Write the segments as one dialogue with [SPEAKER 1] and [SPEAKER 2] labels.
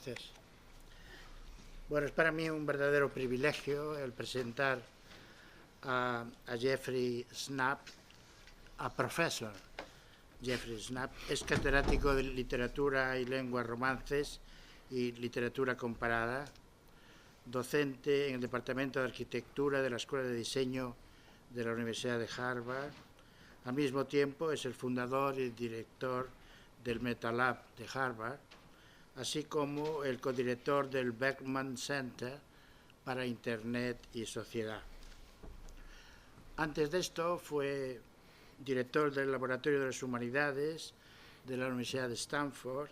[SPEAKER 1] gracias. Bueno, es para mí un verdadero privilegio el presentar a Jeffrey Snapp, a profesor Jeffrey Snapp. Es catedrático de literatura y lenguas romances y literatura comparada, docente en el Departamento de Arquitectura de la Escuela de Diseño de la Universidad de Harvard. Al mismo tiempo es el fundador y director del MetaLab de Harvard, así como el codirector del Beckman Center para Internet y Sociedad. Antes de esto fue director del Laboratorio de las Humanidades de la Universidad de Stanford,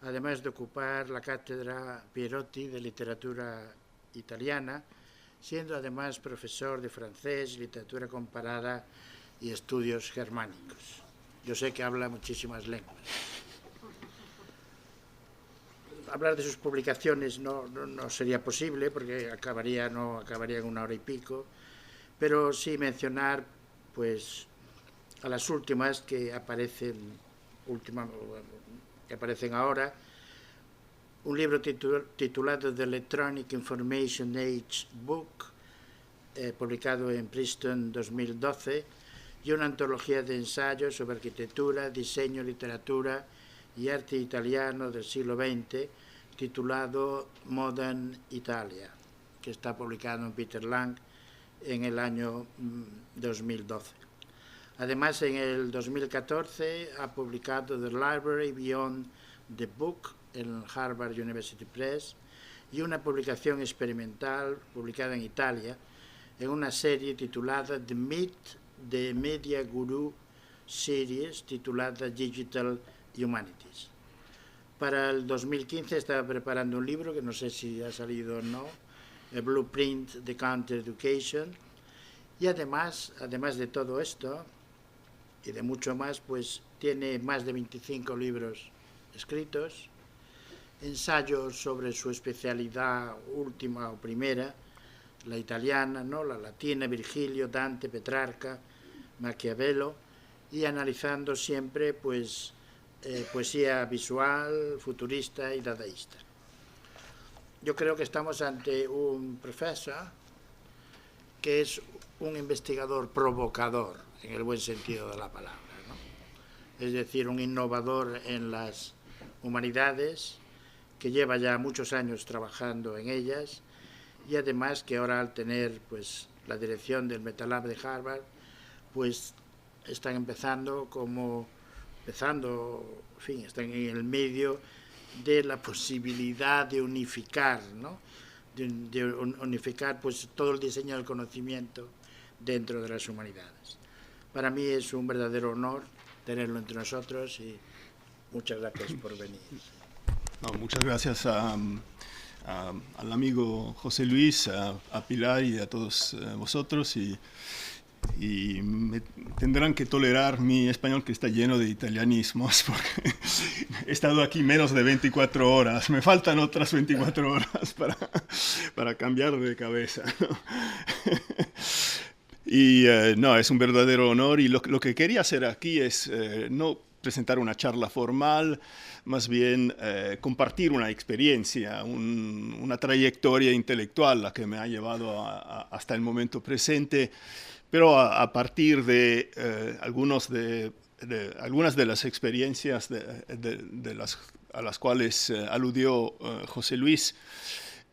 [SPEAKER 1] además de ocupar la cátedra Pierotti de literatura italiana, siendo además profesor de francés, literatura comparada y estudios germánicos. Yo sé que habla muchísimas lenguas. Hablar de sus publicaciones no sería posible porque acabaría en una hora y pico, pero sí mencionar pues a las últimas que aparecen ahora. Un libro titulado The Electronic Information Age Book, publicado en Princeton 2012, y una antología de ensayos sobre arquitectura, diseño, literatura y arte italiano del siglo XX, titulado Modern Italia, que está publicado en Peter Lang en el año 2012. Además, en el 2014 ha publicado The Library Beyond the Book en Harvard University Press y una publicación experimental publicada en Italia en una serie titulada The Media Guru Series, titulada Digital Humanities. Para el 2015 estaba preparando un libro que no sé si ha salido o no, el Blueprint de Counter Education, y además de todo esto y de mucho más, pues tiene más de 25 libros escritos, ensayos sobre su especialidad última o primera, la italiana, ¿no?, la latina, Virgilio, Dante, Petrarca, Maquiavelo, y analizando siempre pues poesía visual, futurista y dadaísta. Yo creo que estamos ante un profesor que es un investigador provocador, en el buen sentido de la palabra, ¿no? Es decir, un innovador en las humanidades, que lleva ya muchos años trabajando en ellas, y además que ahora, al tener pues la dirección del MetaLab de Harvard, pues están están en el medio de la posibilidad de unificar, ¿no?, de unificar pues todo el diseño del conocimiento dentro de las humanidades. Para mí es un verdadero honor tenerlo entre nosotros y muchas gracias por venir.
[SPEAKER 2] No, muchas gracias al amigo José Luis, a Pilar y a todos vosotros, y me tendrán que tolerar mi español, que está lleno de italianismos, porque he estado aquí menos de 24 horas, me faltan otras 24 horas para cambiar de cabeza, ¿no? Y no, es un verdadero honor, y lo que quería hacer aquí es no presentar una charla formal, más bien compartir una experiencia, una trayectoria intelectual la que me ha llevado hasta el momento presente, pero a partir de algunas de las experiencias a las cuales aludió José Luis.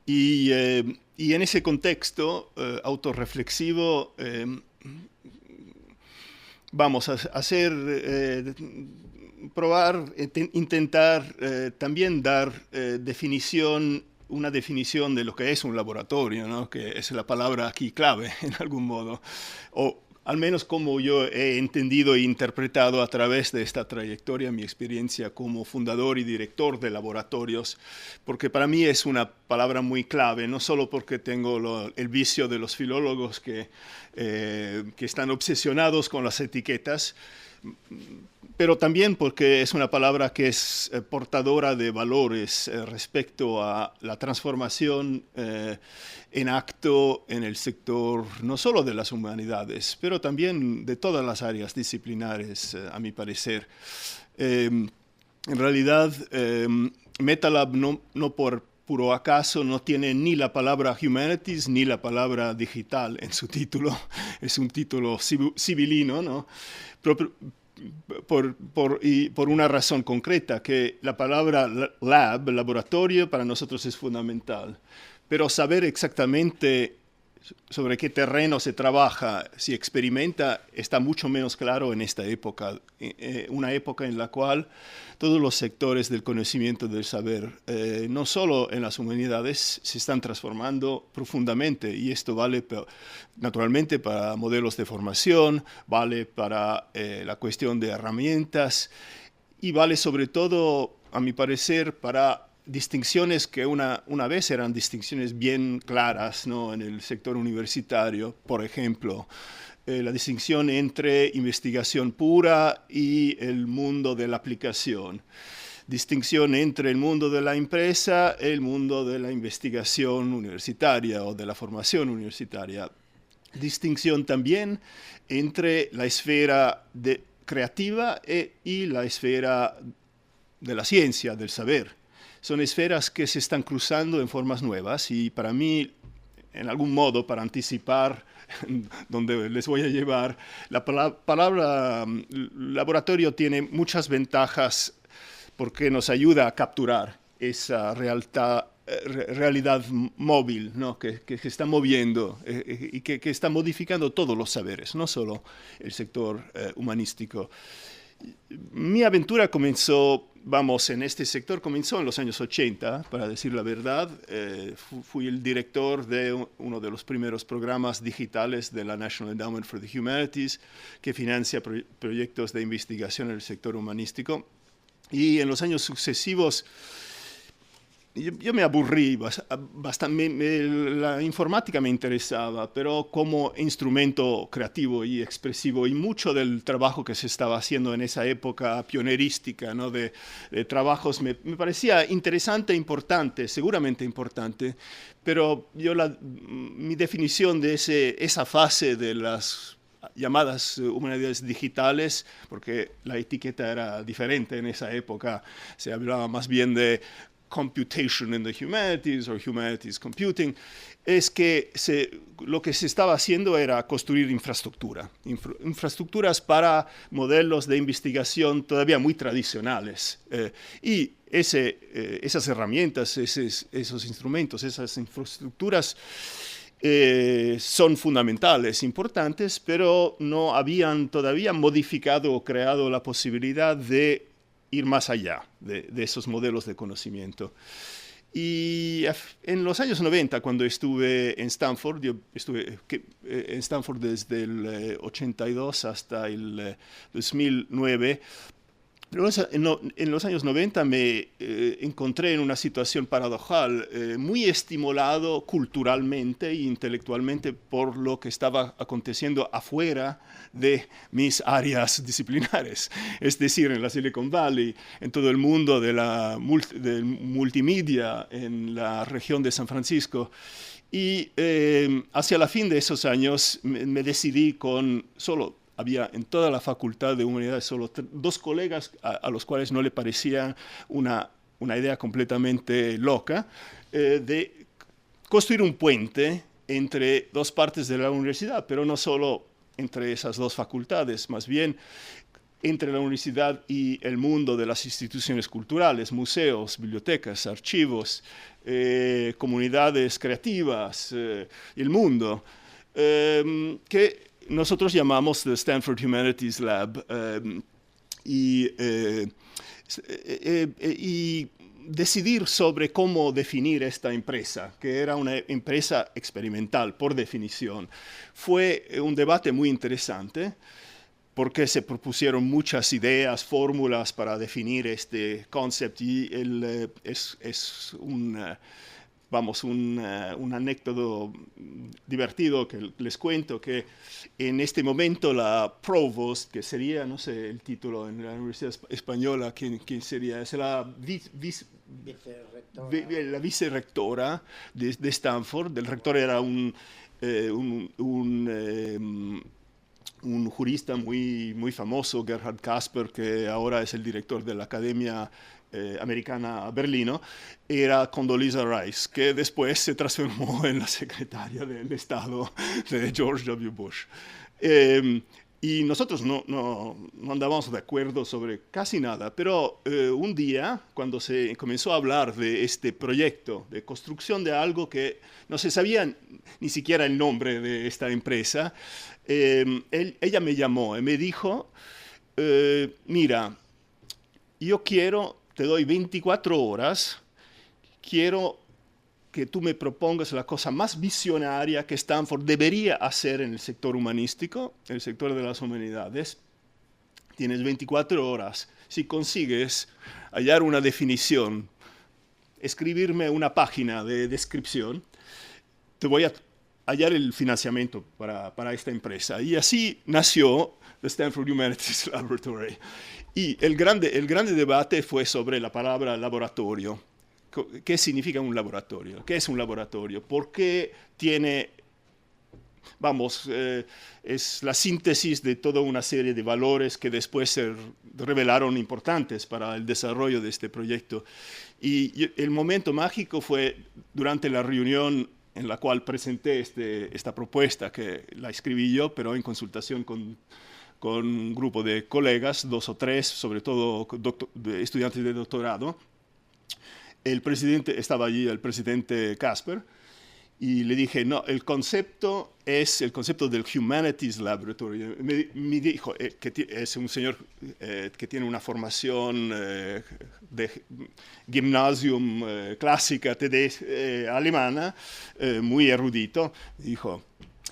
[SPEAKER 2] Y en ese contexto autorreflexivo vamos a intentar también dar una definición de lo que es un laboratorio, ¿no?, que es la palabra aquí clave en algún modo, o al menos como yo he entendido e interpretado a través de esta trayectoria mi experiencia como fundador y director de laboratorios, porque para mí es una palabra muy clave, no solo porque tengo el vicio de los filólogos que están obsesionados con las etiquetas, pero también porque es una palabra que es portadora de valores respecto a la transformación en acto en el sector no solo de las humanidades, pero también de todas las áreas disciplinares, a mi parecer. En realidad, MetaLab no por puro acaso no tiene ni la palabra humanities ni la palabra digital en su título. Es un título sibilino, ¿no? Por una razón concreta, que la palabra lab, laboratorio, para nosotros es fundamental. Pero saber exactamente sobre qué terreno se trabaja, si experimenta, está mucho menos claro en esta época, una época en la cual todos los sectores del conocimiento del saber, no solo en las humanidades, se están transformando profundamente, y esto vale naturalmente para modelos de formación, vale para la cuestión de herramientas, y vale sobre todo, a mi parecer, para distinciones que una vez eran distinciones bien claras, ¿no? En el sector universitario, por ejemplo, la distinción entre investigación pura y el mundo de la aplicación, distinción entre el mundo de la empresa, el mundo de la investigación universitaria o de la formación universitaria, distinción también entre la esfera creativa y la esfera de la ciencia, del saber. Son esferas que se están cruzando en formas nuevas, y para mí, en algún modo, para anticipar donde les voy a llevar, la palabra laboratorio tiene muchas ventajas porque nos ayuda a capturar esa realidad móvil, ¿no? que se está moviendo y que está modificando todos los saberes, no solo el sector humanístico. Mi aventura comenzó, en este sector comenzó en los años 80, para decir la verdad. Fui el director de uno de los primeros programas digitales de la National Endowment for the Humanities, que financia proyectos de investigación en el sector humanístico. Y en los años sucesivos, yo me aburrí bastante. La informática me interesaba, pero como instrumento creativo y expresivo, y mucho del trabajo que se estaba haciendo en esa época pionerística, ¿no? de trabajos me parecía interesante, importante, seguramente importante, pero mi definición de esa fase de las llamadas humanidades digitales, porque la etiqueta era diferente en esa época, se hablaba más bien de computation in the humanities o humanities computing, es que lo que se estaba haciendo era construir infraestructuras para modelos de investigación todavía muy tradicionales. Y esas herramientas, esos instrumentos, esas infraestructuras son fundamentales, importantes, pero no habían todavía modificado o creado la posibilidad de ir más allá de esos modelos de conocimiento. Y en los años 90, cuando estuve en Stanford, yo estuve en Stanford desde el 82 hasta el 2009, pero en los años 90 me encontré en una situación paradojal, muy estimulado culturalmente e intelectualmente por lo que estaba aconteciendo afuera de mis áreas disciplinares, es decir, en la Silicon Valley, en todo el mundo del multimedia, en la región de San Francisco. Y hacia la fin de esos años me decidí había en toda la Facultad de Humanidades solo 2 colegas a los cuales no le parecía una idea completamente loca, de construir un puente entre 2 partes de la universidad, pero no solo entre esas 2 facultades, más bien entre la universidad y el mundo de las instituciones culturales, museos, bibliotecas, archivos, comunidades creativas, y el mundo, que nosotros llamamos the Stanford Humanities Lab, y decidir sobre cómo definir esta empresa, que era una empresa experimental por definición, fue un debate muy interesante, porque se propusieron muchas ideas, fórmulas para definir este concepto, y es un anécdota divertido que les cuento, que en este momento la provost, que sería, no sé el título en la Universidad Española, ¿quién sería? Es la vicerrectora de Stanford. El rector era un jurista muy famoso, Gerhard Casper, que ahora es el director de la Academia americana a Berlino, era Condoleezza Rice, que después se transformó en la secretaria del Estado de George W. Bush. Y nosotros no andábamos de acuerdo sobre casi nada, pero un día, cuando se comenzó a hablar de este proyecto de construcción de algo que no se sabía ni siquiera el nombre de esta empresa, ella me llamó y me dijo, mira, te doy 24 horas, quiero que tú me propongas la cosa más visionaria que Stanford debería hacer en el sector humanístico, en el sector de las humanidades. Tienes 24 horas. Si consigues hallar una definición, escribirme una página de descripción, te voy a hallar el financiamiento para esta empresa. Y así nació the Stanford Humanities Laboratory. Y el grande debate fue sobre la palabra laboratorio. ¿Qué significa un laboratorio? ¿Qué es un laboratorio? ¿Por qué tiene, es la síntesis de toda una serie de valores que después se revelaron importantes para el desarrollo de este proyecto? Y el momento mágico fue durante la reunión en la cual presenté esta propuesta, que la escribí yo, pero en consultación con un grupo de colegas, 2 o 3, sobre todo estudiantes de doctorado. Estaba allí el presidente Casper, y le dije, no, el concepto es el concepto del Humanities Laboratory. Me dijo que es un señor que tiene una formación de gymnasium clásica alemana, muy erudito.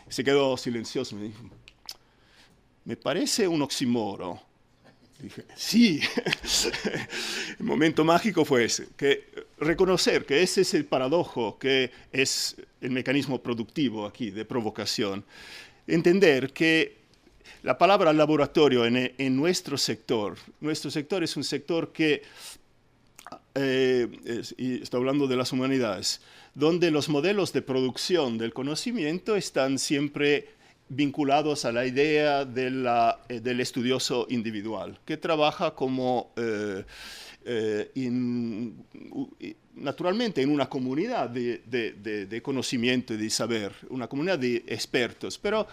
[SPEAKER 2] Se quedó silencioso, me dijo, me parece un oxímoro. Dije, sí. El momento mágico fue ese, reconocer que ese es el paradojo, que es el mecanismo productivo aquí de provocación. Entender que la palabra laboratorio en nuestro sector es un sector que, y estoy hablando de las humanidades, donde los modelos de producción del conocimiento están siempre vinculados a la idea del estudioso individual, que trabaja como naturalmente en una comunidad de conocimiento y de saber, una comunidad de expertos, pero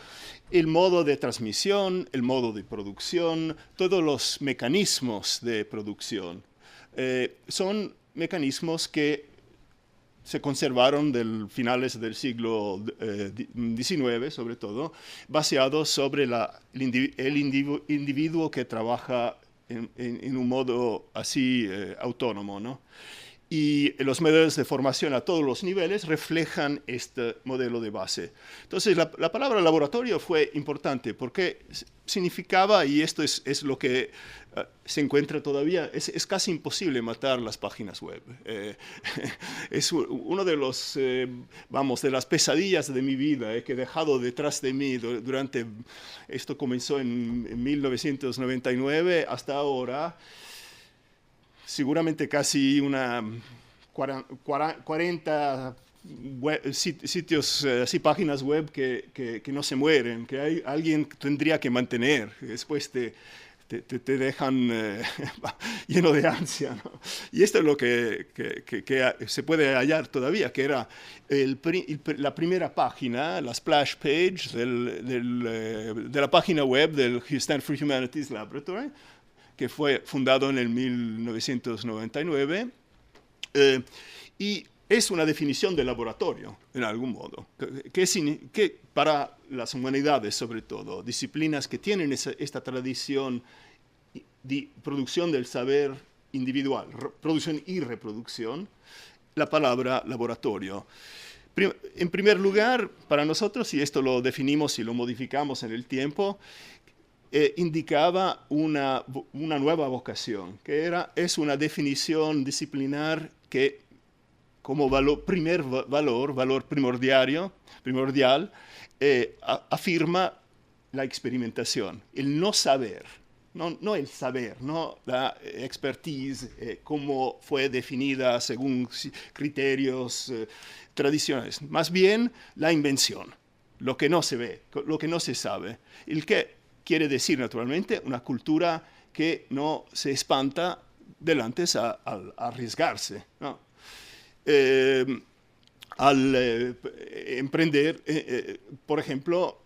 [SPEAKER 2] el modo de transmisión, el modo de producción, todos los mecanismos de producción son mecanismos que se conservaron de finales del siglo XIX, sobre todo, basados sobre el individuo que trabaja en un modo así autónomo, ¿no? Y los modelos de formación a todos los niveles reflejan este modelo de base. Entonces, la palabra laboratorio fue importante porque significaba, y esto es lo que se encuentra todavía, es casi imposible matar las páginas web. Es uno de de las pesadillas de mi vida que he dejado detrás de mí esto comenzó en 1999 hasta ahora. Seguramente casi 40 sitios, páginas web que no se mueren, que alguien tendría que mantener. Después te dejan lleno de ansia, ¿no? Y esto es lo que se puede hallar todavía, que era la primera página, la splash page de la página web del Stanford Humanities Laboratory, que fue fundado en el 1999, y es una definición de laboratorio, en algún modo, que para las humanidades, sobre todo, disciplinas que tienen esta tradición de producción del saber individual, producción y reproducción, la palabra laboratorio. En primer lugar, para nosotros, y esto lo definimos y lo modificamos en el tiempo, indicaba una nueva vocación, es una definición disciplinar que como valor primordial, afirma la experimentación, el no saber, no el saber, no la expertise, como fue definida según criterios tradicionales, más bien la invención, lo que no se ve, lo que no se sabe, el que quiere decir, naturalmente, una cultura que no se espanta delante a arriesgarse, ¿no? Al emprender, por ejemplo,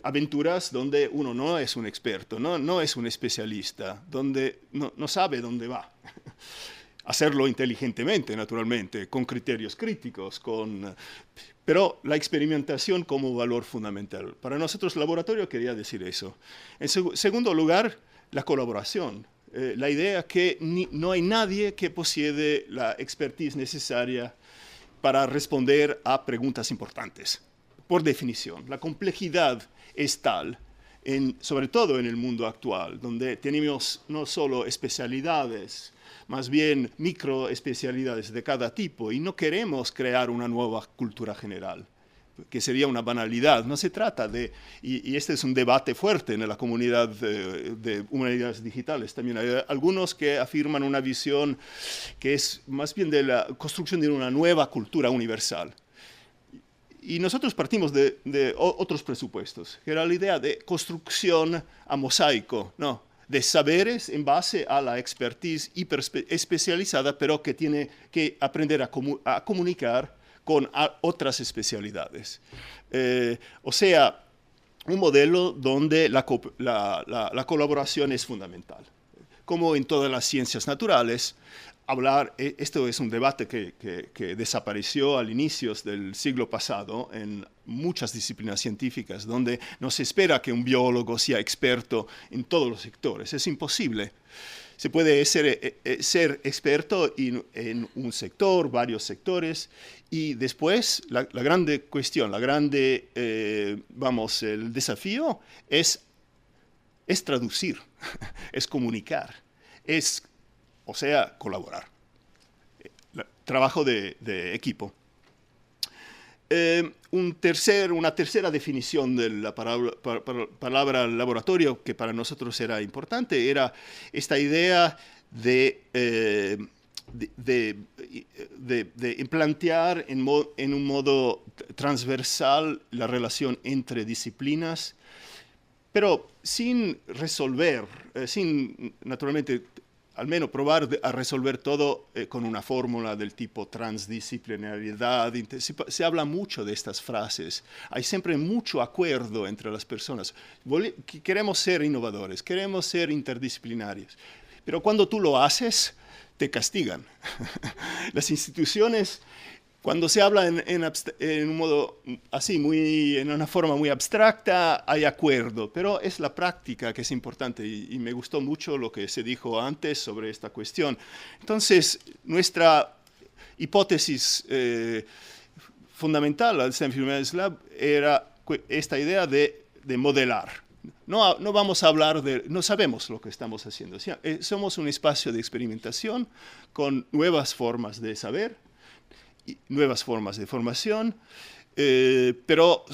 [SPEAKER 2] aventuras donde uno no es un experto, no es un especialista, donde no sabe dónde va. Hacerlo inteligentemente, naturalmente, con criterios críticos, pero la experimentación como valor fundamental. Para nosotros, laboratorio quería decir eso. En segundo lugar, la colaboración. La idea que no hay nadie que posee la expertise necesaria para responder a preguntas importantes. Por definición, la complejidad es tal, sobre todo en el mundo actual, donde tenemos no solo especialidades, más bien microespecialidades de cada tipo, y no queremos crear una nueva cultura general, que sería una banalidad. No se trata de, y este es un debate fuerte en la comunidad de humanidades digitales también. Hay algunos que afirman una visión que es más bien de la construcción de una nueva cultura universal. Y nosotros partimos de otros presupuestos, que era la idea de construcción a mosaico, ¿no? De saberes en base a la expertise hiperespecializada, pero que tiene que aprender a comunicar con otras especialidades. O sea, un modelo donde la colaboración es fundamental. Como en todas las ciencias naturales, esto es un debate que desapareció al inicios del siglo pasado en muchas disciplinas científicas, donde no se espera que un biólogo sea experto en todos los sectores. Es imposible. Se puede ser experto en un sector, varios sectores, y después la grande cuestión, el desafío es traducir, es comunicar, o sea, colaborar. Trabajo de equipo. Una tercera definición de la palabra laboratorio que para nosotros era importante era esta idea de plantear en un modo transversal la relación entre disciplinas, pero sin resolver, sin naturalmente al menos probar a resolver todo con una fórmula del tipo transdisciplinariedad. Se habla mucho de estas frases. Hay siempre mucho acuerdo entre las personas. Queremos ser innovadores, queremos ser interdisciplinarios. Pero cuando tú lo haces, te castigan. Las instituciones, cuando se habla en un modo así, en una forma muy abstracta, hay acuerdo, pero es la práctica que es importante y me gustó mucho lo que se dijo antes sobre esta cuestión. Entonces, nuestra hipótesis fundamental al Stanford Humanities Lab era esta idea de modelar. No vamos a hablar no sabemos lo que estamos haciendo. Somos un espacio de experimentación con nuevas formas de saber, nuevas formas de formación, pero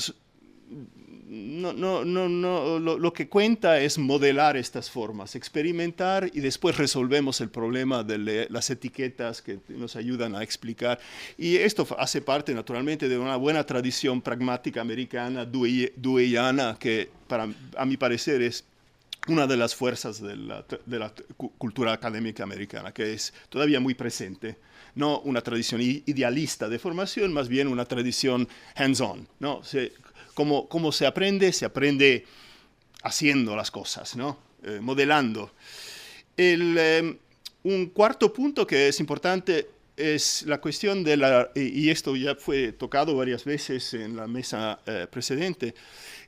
[SPEAKER 2] lo que cuenta es modelar estas formas, experimentar y después resolvemos el problema de las etiquetas que nos ayudan a explicar. Y esto hace parte naturalmente de una buena tradición pragmática americana, deweyana, que a mi parecer es una de las fuerzas de la cultura académica americana, que es todavía muy presente. No una tradición idealista de formación, más bien una tradición hands-on, ¿no? ¿Cómo se aprende? Se aprende haciendo las cosas, ¿no? Modelando. Un cuarto punto que es importante es la cuestión y esto ya fue tocado varias veces en la mesa precedente,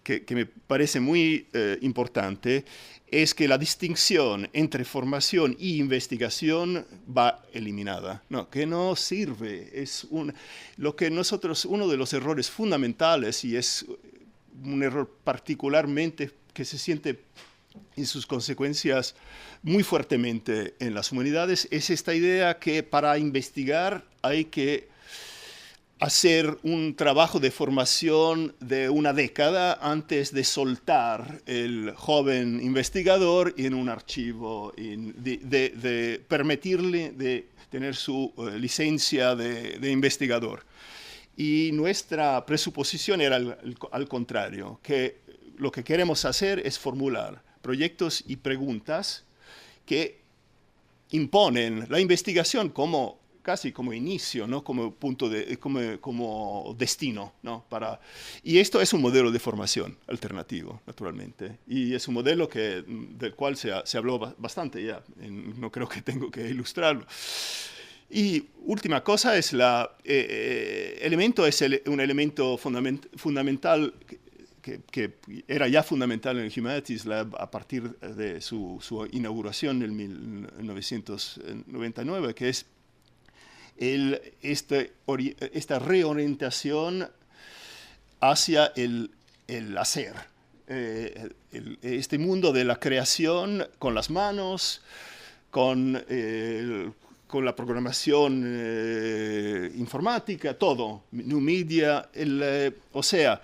[SPEAKER 2] que me parece muy importante, es que la distinción entre formación e investigación va eliminada, ¿no? Que no sirve. Es uno de los errores fundamentales, y es un error particularmente que se siente en sus consecuencias muy fuertemente en las humanidades, es esta idea que para investigar hay que hacer un trabajo de formación de una década antes de soltar el joven investigador en un archivo, de permitirle de tener su licencia de investigador. Y nuestra presuposición era al contrario, que lo que queremos hacer es formular proyectos y preguntas que imponen la investigación casi como inicio, ¿no? Como punto como destino, ¿no? Y esto es un modelo de formación alternativo, naturalmente, y es un modelo del cual se habló bastante ya, no creo que tengo que ilustrarlo. Y última cosa es un elemento fundamental que era ya fundamental en el Humanities Lab a partir de su inauguración en 1999, que es esta reorientación hacia el hacer. Este mundo de la creación con las manos, con la programación informática, todo, new media, o sea,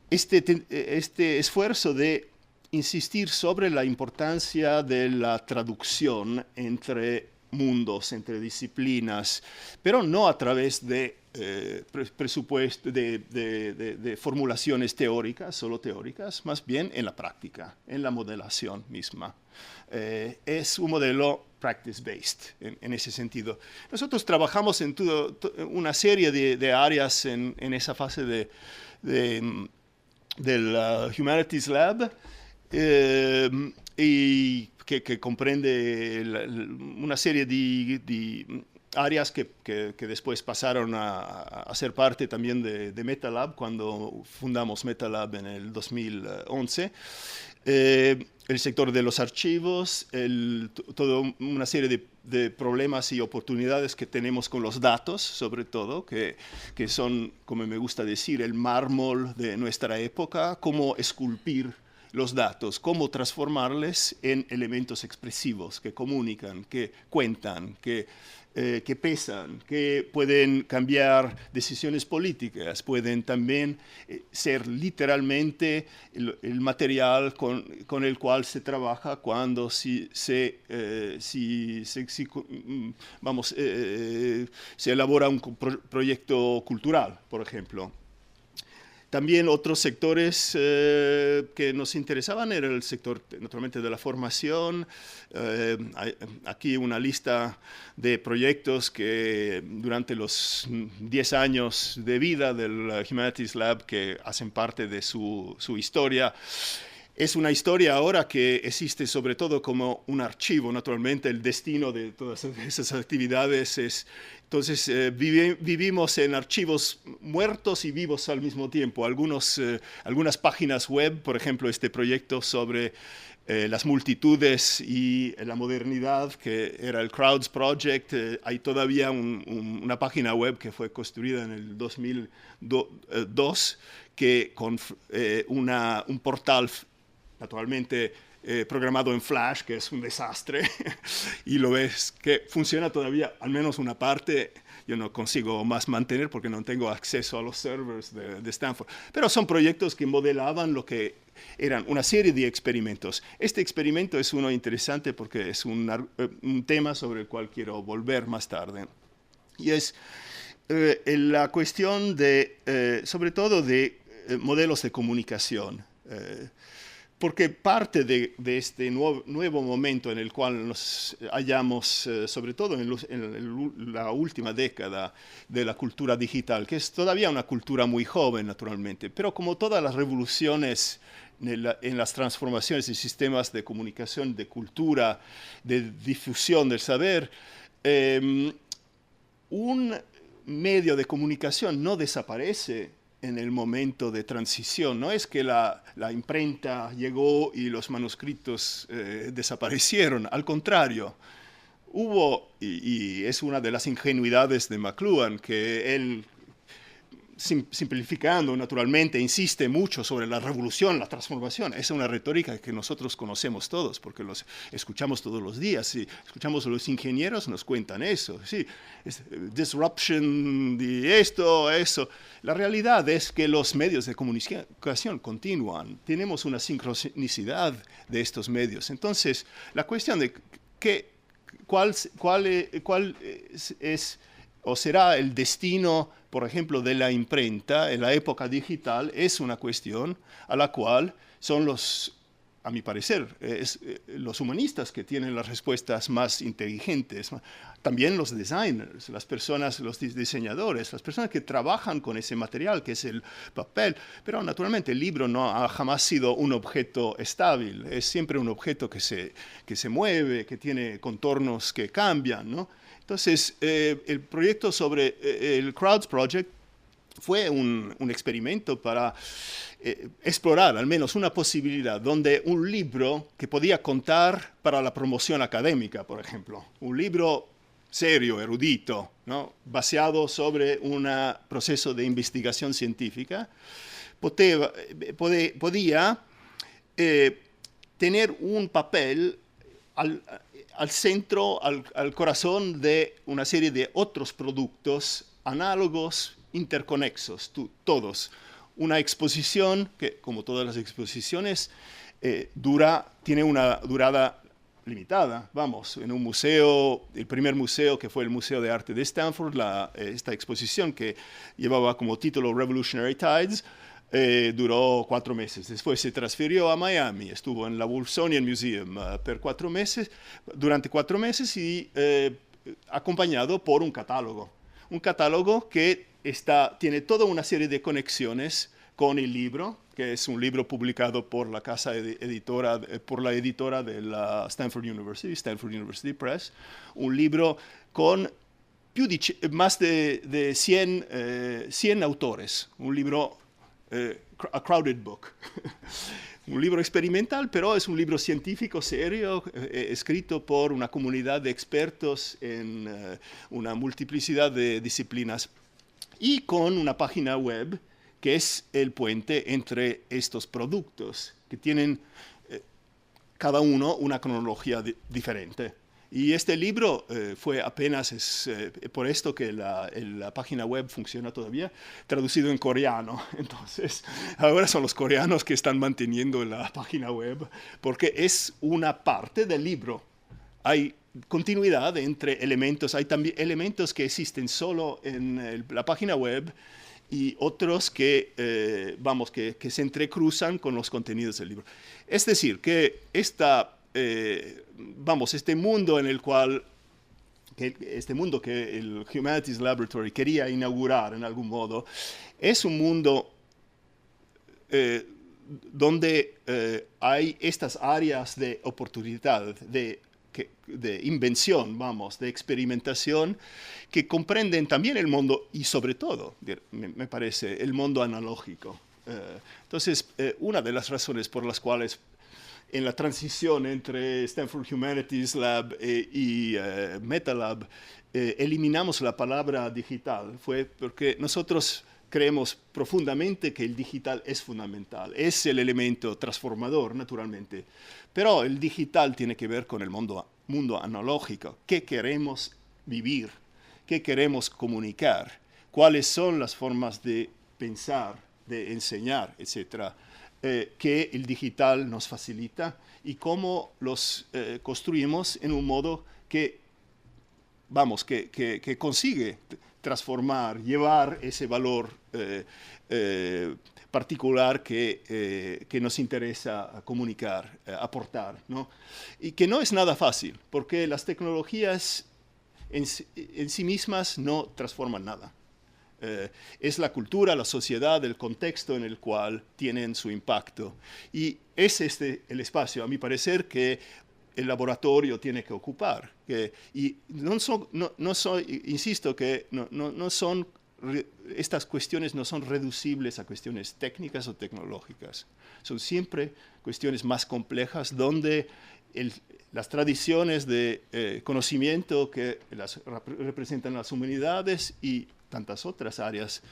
[SPEAKER 2] este esfuerzo de insistir sobre la importancia de la traducción entre mundos, entre disciplinas, pero no a través de presupuesto, de formulaciones teóricas, solo teóricas, más bien en la práctica, en la modelación misma. Es un modelo practice-based en ese sentido. Nosotros trabajamos en una serie de áreas en esa fase del Humanities Lab, y que comprende una serie de áreas que después pasaron a ser parte también de MetaLab cuando fundamos MetaLab en el 2011. El sector de los archivos, toda una serie de problemas y oportunidades que tenemos con los datos, sobre todo, que son, como me gusta decir, el mármol de nuestra época, cómo esculpir los datos, cómo transformarles en elementos expresivos que comunican, que cuentan, que pesan, que pueden cambiar decisiones políticas, pueden también ser literalmente el material con el cual se trabaja cuando se elabora un proyecto cultural, por ejemplo. También otros sectores que nos interesaban era el sector, naturalmente, de la formación. Hay aquí una lista de proyectos que durante los 10 años de vida del Humanities Lab que hacen parte de su historia. Es una historia ahora que existe sobre todo como un archivo. Naturalmente, el destino de todas esas actividades es... Entonces, vivimos en archivos muertos y vivos al mismo tiempo. Algunas páginas web, por ejemplo, este proyecto sobre las multitudes y la modernidad, que era el Crowds Project. Hay todavía una página web que fue construida en el 2002, que con un portal naturalmente programado en Flash, que es un desastre, y lo ves que funciona todavía, al menos una parte. Yo no consigo más mantener porque no tengo acceso a los servers de Stanford. Pero son proyectos que modelaban lo que eran una serie de experimentos. Este experimento es uno interesante porque es un tema sobre el cual quiero volver más tarde. Y es la cuestión sobre todo de modelos de comunicación. Porque parte de este nuevo momento en el cual nos hallamos, sobre todo en la última década de la cultura digital, que es todavía una cultura muy joven, naturalmente, pero como todas las revoluciones en las transformaciones de sistemas de comunicación, de cultura, de difusión del saber, un medio de comunicación no desaparece en el momento de transición. No es que la imprenta llegó y los manuscritos desaparecieron. Al contrario, hubo, y es una de las ingenuidades de McLuhan, que él, simplificando naturalmente, insiste mucho sobre la revolución, la transformación. Es una retórica que nosotros conocemos todos, porque los escuchamos todos los días. Si escuchamos a los ingenieros, nos cuentan eso. Sí, disruption, eso. La realidad es que los medios de comunicación continúan. Tenemos una sincronicidad de estos medios. Entonces, la cuestión de cuál es o será el destino, por ejemplo, de la imprenta en la época digital, es una cuestión a la cual son los a mi parecer, es los humanistas que tienen las respuestas más inteligentes. También los designers, las personas, los diseñadores, las personas que trabajan con ese material, que es el papel. Pero naturalmente el libro no ha jamás sido un objeto estable, es siempre un objeto que se mueve, que tiene contornos que cambian, ¿no? Entonces, el proyecto sobre el Crowds Project fue un experimento para explorar al menos una posibilidad donde un libro que podía contar para la promoción académica, por ejemplo, un libro serio, erudito, ¿no? Basado sobre un proceso de investigación científica, podía tener un papel al centro, al corazón de una serie de otros productos análogos, interconexos, todos. Una exposición que, como todas las exposiciones, tiene una durada limitada. Vamos, en un museo, el primer museo que fue el Museo de Arte de Stanford, esta exposición que llevaba como título Revolutionary Tides, duró 4 meses. Después se transfirió a Miami, estuvo en la Wolfsonian Museum durante 4 meses y acompañado por un catálogo. Un catálogo que tiene toda una serie de conexiones con el libro, que es un libro publicado por la casa editora, por la editora de la Stanford University Press, un libro con más de 100 autores, un libro, a crowded book, un libro experimental, pero es un libro científico serio, escrito por una comunidad de expertos en una multiplicidad de disciplinas y con una página web que es el puente entre estos productos, que tienen cada uno una cronología diferente. Y este libro fue apenas, por esto que la página web funciona todavía, traducido en coreano. Entonces, ahora son los coreanos que están manteniendo la página web, porque es una parte del libro. Hay continuidad entre elementos, hay también elementos que existen solo en la página web y otros que se entrecruzan con los contenidos del libro. Es decir, que este mundo en el cual, este mundo que el Humanities Laboratory quería inaugurar en algún modo, es un mundo donde hay estas áreas de oportunidad, de invención, de experimentación, que comprenden también el mundo y sobre todo, me parece, el mundo analógico. Entonces, una de las razones por las cuales en la transición entre Stanford Humanities Lab y MetaLab eliminamos la palabra digital fue porque nosotros creemos profundamente que el digital es fundamental, es el elemento transformador, naturalmente, pero el digital tiene que ver con el mundo analógico. ¿Qué queremos vivir? ¿Qué queremos comunicar? ¿Cuáles son las formas de pensar, de enseñar, etcétera, que el digital nos facilita y cómo los construimos en un modo que consigue transformar, llevar ese valor particular que nos interesa comunicar, aportar, ¿no? Y que no es nada fácil, porque las tecnologías en sí mismas no transforman nada. Es la cultura, la sociedad, el contexto en el cual tienen su impacto. Y es el espacio, a mi parecer, que el laboratorio tiene que ocupar. Insisto que estas cuestiones no son reducibles a cuestiones técnicas o tecnológicas. Son siempre cuestiones más complejas donde las tradiciones de conocimiento que representan las humanidades y tantas otras áreas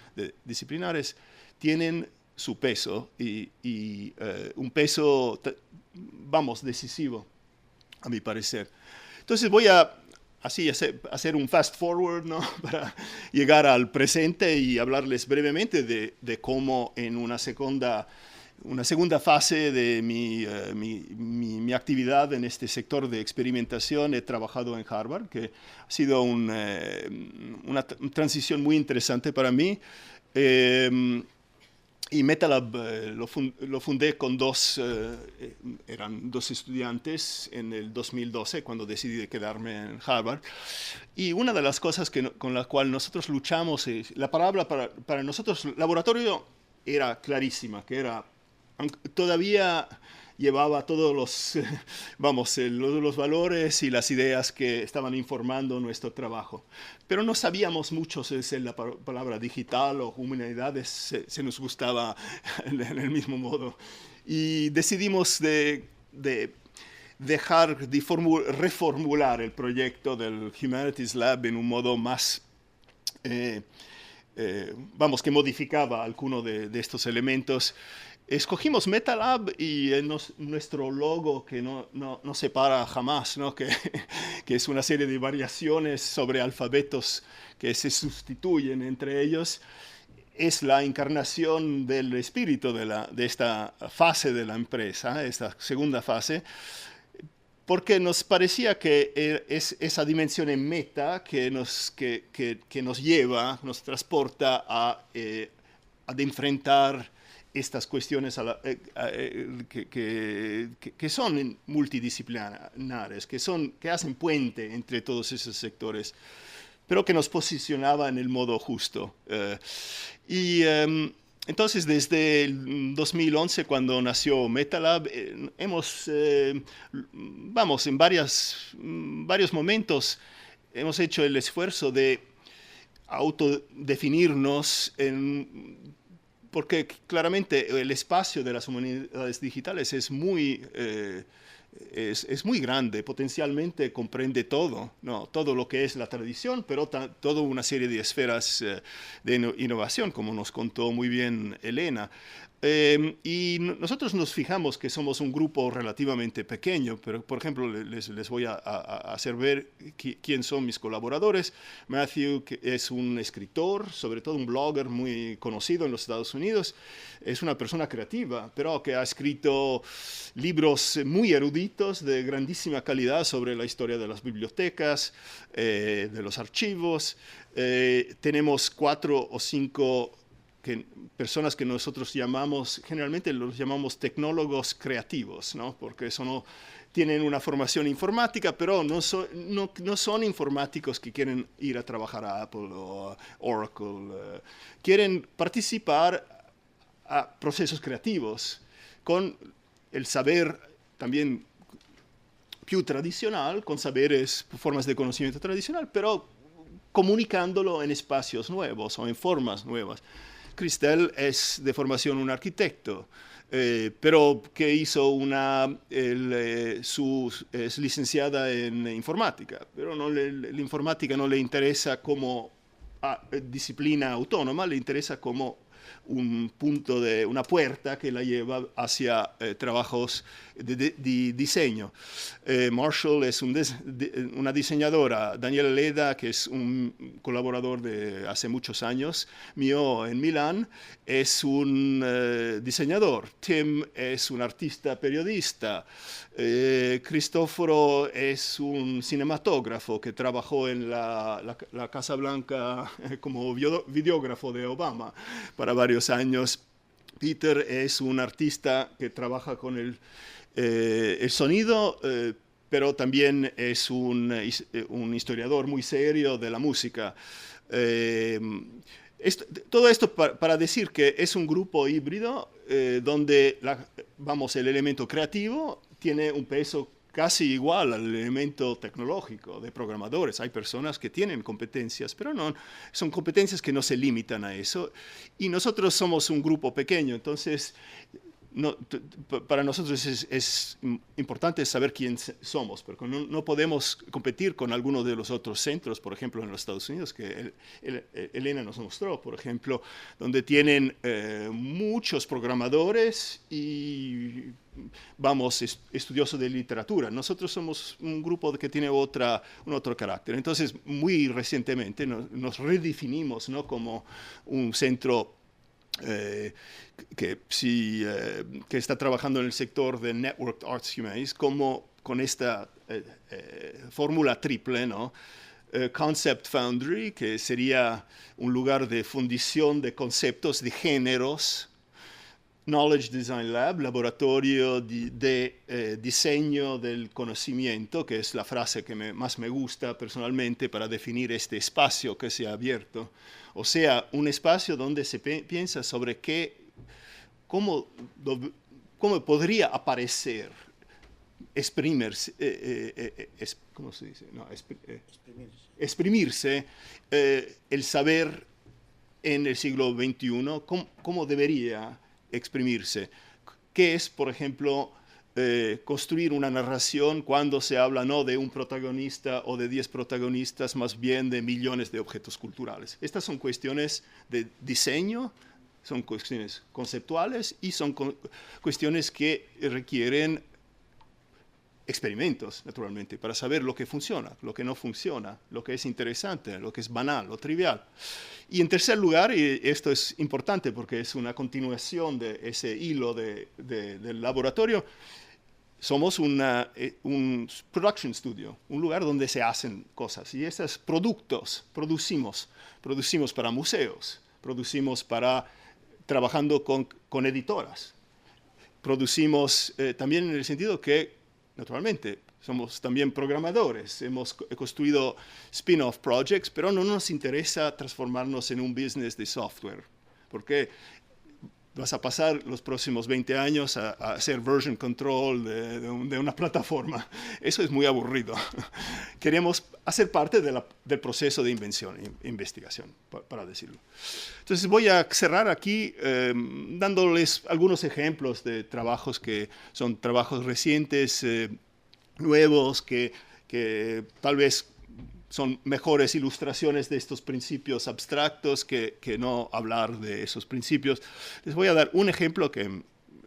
[SPEAKER 2] disciplinares tienen su peso y un peso, decisivo, a mi parecer. Entonces voy a hacer un fast forward, ¿no? Para llegar al presente y hablarles brevemente de cómo en una segunda fase de mi actividad en este sector de experimentación he trabajado en Harvard, que ha sido una transición muy interesante para mí. Y MetaLab lo fundé con eran dos estudiantes en el 2012, cuando decidí quedarme en Harvard. Y una de las cosas con la cual nosotros luchamos, la palabra para nosotros, laboratorio, era clarísima, que era, todavía llevaba todos los valores y las ideas que estaban informando nuestro trabajo. Pero no sabíamos mucho si la palabra digital o humanidades se nos gustaba en el mismo modo. Y decidimos reformular el proyecto del Humanities Lab en un modo más que modificaba alguno de estos elementos. Escogimos MetaLab y nuestro logo, que no se para jamás, ¿no? que es una serie de variaciones sobre alfabetos que se sustituyen entre ellos, es la encarnación del espíritu de esta fase de la empresa, esta segunda fase, porque nos parecía que es esa dimensión en meta que nos lleva, nos transporta a enfrentar estas cuestiones que son multidisciplinares, que hacen puente entre todos esos sectores, pero que nos posicionaba en el modo justo. Entonces, desde el 2011, cuando nació MetaLab, hemos, en varios momentos, hemos hecho el esfuerzo de autodefinirnos porque claramente el espacio de las humanidades digitales es muy grande, potencialmente comprende todo, ¿no? Todo lo que es la tradición, pero toda una serie de esferas de innovación, como nos contó muy bien Elena. Y nosotros nos fijamos que somos un grupo relativamente pequeño, pero por ejemplo les voy a hacer ver quién son mis colaboradores. Matthew, que es un escritor, sobre todo un blogger muy conocido en los Estados Unidos, es una persona creativa, pero que ha escrito libros muy eruditos de grandísima calidad sobre la historia de las bibliotecas, de los archivos. Tenemos 4 o 5 personas que nosotros generalmente los llamamos tecnólogos creativos, ¿no? Porque tienen una formación informática, pero no son informáticos que quieren ir a trabajar a Apple o a Oracle. Quieren participar a procesos creativos con el saber también più tradicional, con saberes, formas de conocimiento tradicional, pero comunicándolo en espacios nuevos o en formas nuevas. Cristel es de formación un arquitecto, pero que hizo es licenciada en informática, pero la informática no le interesa como disciplina autónoma, le interesa como una puerta que la lleva hacia trabajos de diseño. Marshall es una diseñadora. Daniel Leda, que es un colaborador de hace muchos años mío en Milán, es un diseñador. Tim es un artista periodista. Cristóforo es un cinematógrafo que trabajó en la Casa Blanca como videógrafo de Obama para varios años. Peter es un artista que trabaja con el sonido, pero también es un historiador muy serio de la música. Todo esto para decir que es un grupo híbrido donde el elemento creativo tiene un peso casi igual al elemento tecnológico de programadores. Hay personas que tienen competencias, pero no, son competencias que no se limitan a eso. Y nosotros somos un grupo pequeño, entonces para nosotros es importante saber quién somos, porque no podemos competir con algunos de los otros centros, por ejemplo, en los Estados Unidos, que Elena nos mostró, por ejemplo, donde tienen muchos programadores y estudiosos de literatura. Nosotros somos un grupo que tiene un otro carácter. Entonces, muy recientemente nos redefinimos, ¿no?, como un centro que está trabajando en el sector de Networked Arts Humanities, como con esta fórmula triple, ¿no? Concept Foundry, que sería un lugar de fundición de conceptos, de géneros, Knowledge Design Lab, laboratorio de diseño del conocimiento, que es la frase que más me gusta personalmente para definir este espacio que se ha abierto. O sea, un espacio donde se piensa sobre cómo podría aparecer, exprimirse, ¿cómo se dice? No, exprimirse el saber en el siglo XXI, cómo debería exprimirse. ¿Qué es, por ejemplo, construir una narración cuando se habla no de un protagonista o de 10 protagonistas, más bien de millones de objetos culturales? Estas son cuestiones de diseño, son cuestiones conceptuales y son cuestiones que requieren experimentos, naturalmente, para saber lo que funciona, lo que no funciona, lo que es interesante, lo que es banal o trivial. Y en tercer lugar, y esto es importante porque es una continuación de ese hilo del laboratorio, somos un production studio, un lugar donde se hacen cosas. Y estos productos producimos para museos, producimos trabajando con editoras. Producimos también en el sentido que, naturalmente, somos también programadores, hemos construido spin-off projects, pero no nos interesa transformarnos en un business de software, porque vas a pasar los próximos 20 años a hacer version control de una plataforma. Eso es muy aburrido. Queremos hacer parte del proceso de invención e investigación, para decirlo. Entonces voy a cerrar aquí dándoles algunos ejemplos de trabajos que son trabajos recientes, nuevos, que tal vez son mejores ilustraciones de estos principios abstractos que no hablar de esos principios. Les voy a dar un ejemplo que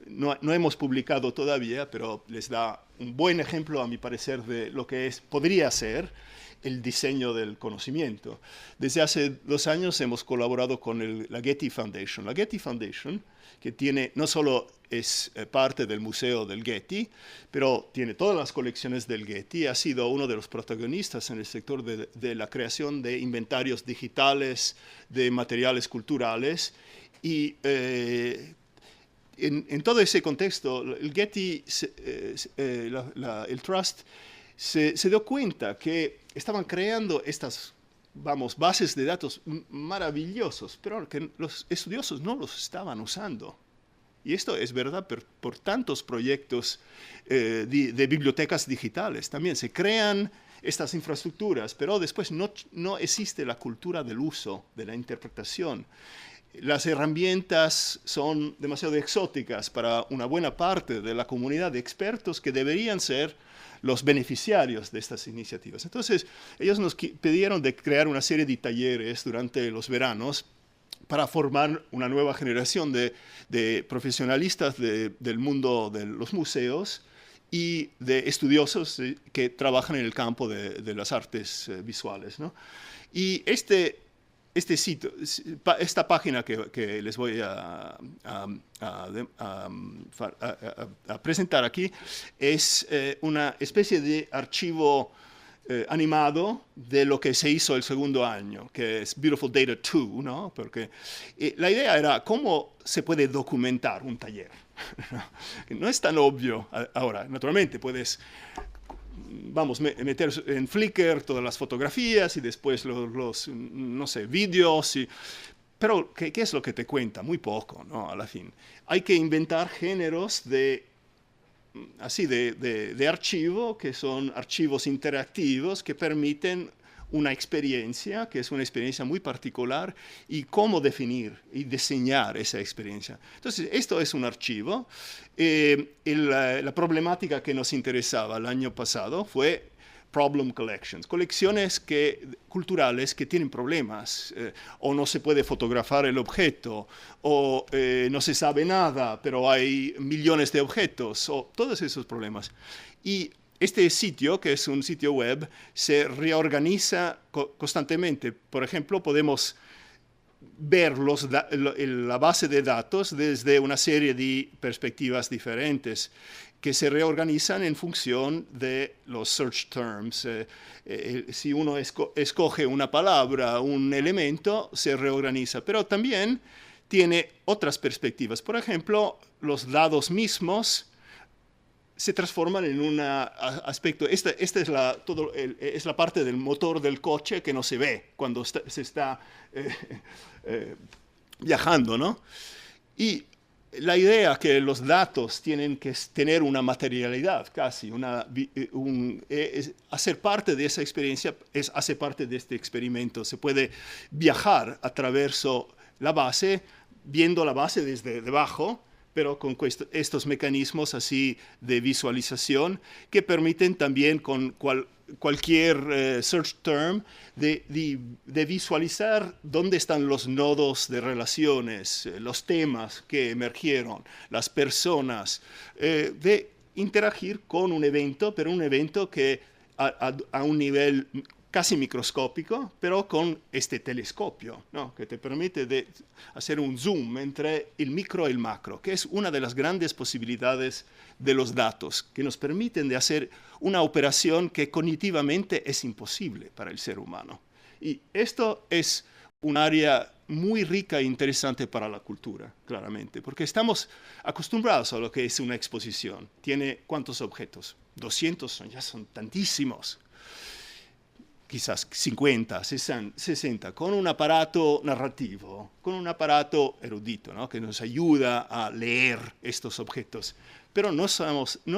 [SPEAKER 2] no hemos publicado todavía, pero les da un buen ejemplo, a mi parecer, de lo que podría ser el diseño del conocimiento. Desde hace 2 años hemos colaborado con la Getty Foundation. La Getty Foundation, que no solo es parte del Museo del Getty, pero tiene todas las colecciones del Getty, ha sido uno de los protagonistas en el sector de la creación de inventarios digitales, de materiales culturales, y en todo ese contexto, el Getty, el Trust, se dio cuenta que estaban creando estas, bases de datos maravillosos, pero que los estudiosos no los estaban usando. Y esto es verdad por tantos proyectos de bibliotecas digitales. También se crean estas infraestructuras, pero después no existe la cultura del uso, de la interpretación. Las herramientas son demasiado exóticas para una buena parte de la comunidad de expertos que deberían ser los beneficiarios de estas iniciativas. Entonces, ellos nos pidieron de crear una serie de talleres durante los veranos para formar una nueva generación de profesionalistas del mundo de los museos y de estudiosos que trabajan en el campo de las artes visuales, ¿no? Y este sitio, esta página que les voy a presentar aquí, es una especie de archivo animado de lo que se hizo el segundo año, que es Beautiful Data 2, ¿no? Porque la idea era cómo se puede documentar un taller. No es tan obvio ahora. Naturalmente puedes meter en Flickr todas las fotografías y después los no sé, vídeos. Pero, ¿qué es lo que te cuenta? Muy poco, ¿no? A la fin. Hay que inventar géneros de archivo, que son archivos interactivos que permiten una experiencia, que es una experiencia muy particular, y cómo definir y diseñar esa experiencia. Entonces, esto es un archivo. La problemática que nos interesaba el año pasado fue problem collections, colecciones culturales que tienen problemas, o no se puede fotografiar el objeto, o no se sabe nada, pero hay millones de objetos, o todos esos problemas. Y este sitio, que es un sitio web, se reorganiza constantemente. Por ejemplo, podemos ver la base de datos desde una serie de perspectivas diferentes que se reorganizan en función de los search terms. Si uno escoge una palabra, un elemento, se reorganiza. Pero también tiene otras perspectivas. Por ejemplo, los dados mismos se transforman en un aspecto. Esta es la parte del motor del coche que no se ve cuando se está viajando, ¿no? Y la idea que los datos tienen que tener una materialidad casi, hacer parte de esa experiencia es hacer parte de este experimento. Se puede viajar a través de la base, viendo la base desde debajo, pero con estos mecanismos así de visualización que permiten también con cualquier search term de visualizar dónde están los nodos de relaciones, los temas que emergieron, las personas, de interagir con un evento, pero un evento que a un nivel casi microscópico, pero con este telescopio, ¿no? Que te permite hacer un zoom entre el micro y el macro, que es una de las grandes posibilidades de los datos, que nos permiten de hacer una operación que cognitivamente es imposible para el ser humano. Y esto es un área muy rica e interesante para la cultura, claramente, porque estamos acostumbrados a lo que es una exposición. ¿Tiene cuántos objetos? 200, ya son tantísimos. Quizás 50, 60, con un aparato narrativo, con un aparato erudito, ¿no? Que nos ayuda a leer estos objetos. Pero no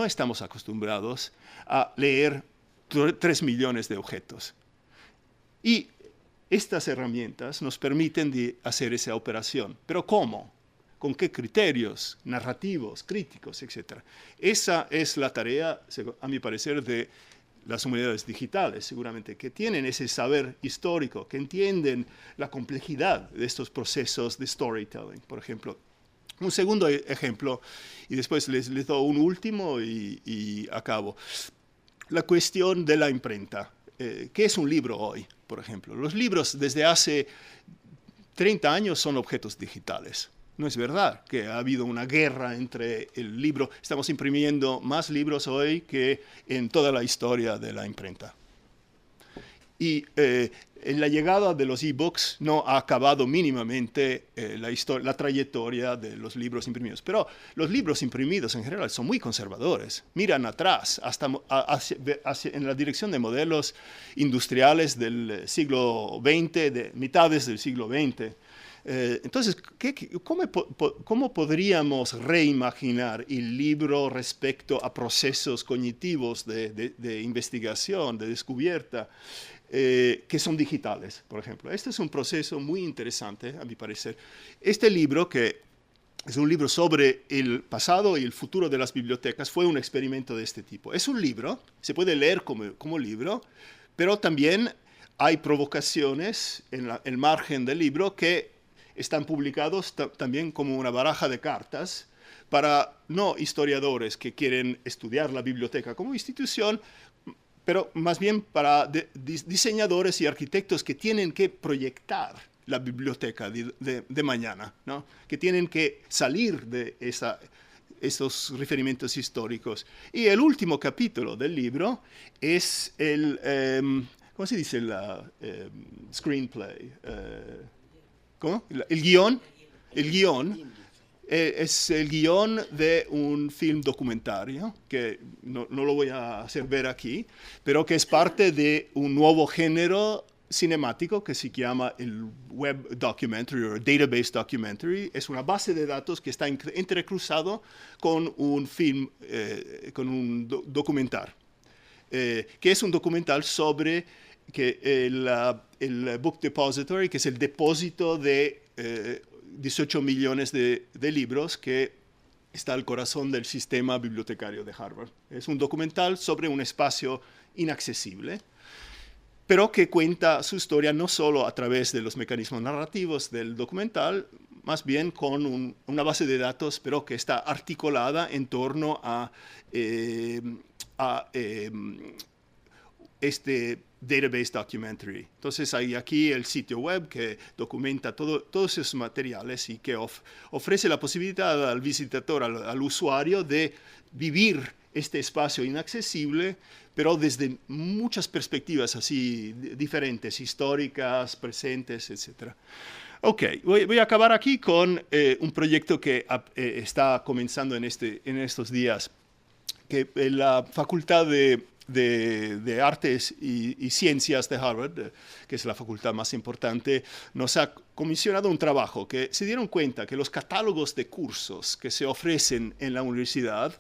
[SPEAKER 2] estamos acostumbrados a leer 3 millones de objetos. Y estas herramientas nos permiten de hacer esa operación. ¿Pero cómo? ¿Con qué criterios narrativos, críticos, etcétera? Esa es la tarea, a mi parecer, de las humanidades digitales, seguramente, que tienen ese saber histórico, que entienden la complejidad de estos procesos de storytelling, por ejemplo. Un segundo ejemplo, y después les doy un último y acabo. La cuestión de la imprenta. ¿Qué es un libro hoy, por ejemplo? Los libros desde hace 30 años son objetos digitales. No es verdad que ha habido una guerra entre el libro. Estamos imprimiendo más libros hoy que en toda la historia de la imprenta. Y en la llegada de los e-books no ha acabado mínimamente la trayectoria de los libros imprimidos. Pero los libros imprimidos en general son muy conservadores. Miran atrás, en la dirección de modelos industriales del siglo XX, de mitades del siglo XX. Entonces, ¿cómo podríamos reimaginar el libro respecto a procesos cognitivos de investigación, de descubierta, que son digitales, por ejemplo? Este es un proceso muy interesante, a mi parecer. Este libro, que es un libro sobre el pasado y el futuro de las bibliotecas, fue un experimento de este tipo. Es un libro, se puede leer como libro, pero también hay provocaciones en el margen del libro que están publicados también como una baraja de cartas para no historiadores que quieren estudiar la biblioteca como institución, pero más bien para diseñadores y arquitectos que tienen que proyectar la biblioteca de mañana, ¿no? Que tienen que salir de esos referimientos históricos. Y el último capítulo del libro es ¿cómo se dice? Screenplay. ¿Cómo? El guión. El guión es el guión de un film documentario, que no lo voy a hacer ver aquí, pero que es parte de un nuevo género cinemático que se llama el web documentary o database documentary. Es una base de datos que está entrecruzado con un film, con un documental, que es un documental sobre que el Book Depository, que es el depósito de 18 millones de libros que está al corazón del sistema bibliotecario de Harvard. Es un documental sobre un espacio inaccesible, pero que cuenta su historia no solo a través de los mecanismos narrativos del documental, más bien con una base de datos, pero que está articulada en torno a este database documentary. Entonces hay aquí el sitio web que documenta todos esos materiales y que ofrece la posibilidad al visitador, al usuario, de vivir este espacio inaccesible, pero desde muchas perspectivas así diferentes, históricas, presentes, etc. Ok, voy a acabar aquí con un proyecto que está comenzando en estos días, que la Facultad de Artes y Ciencias de Harvard, que es la facultad más importante, nos ha comisionado un trabajo que se dieron cuenta que los catálogos de cursos que se ofrecen en la universidad,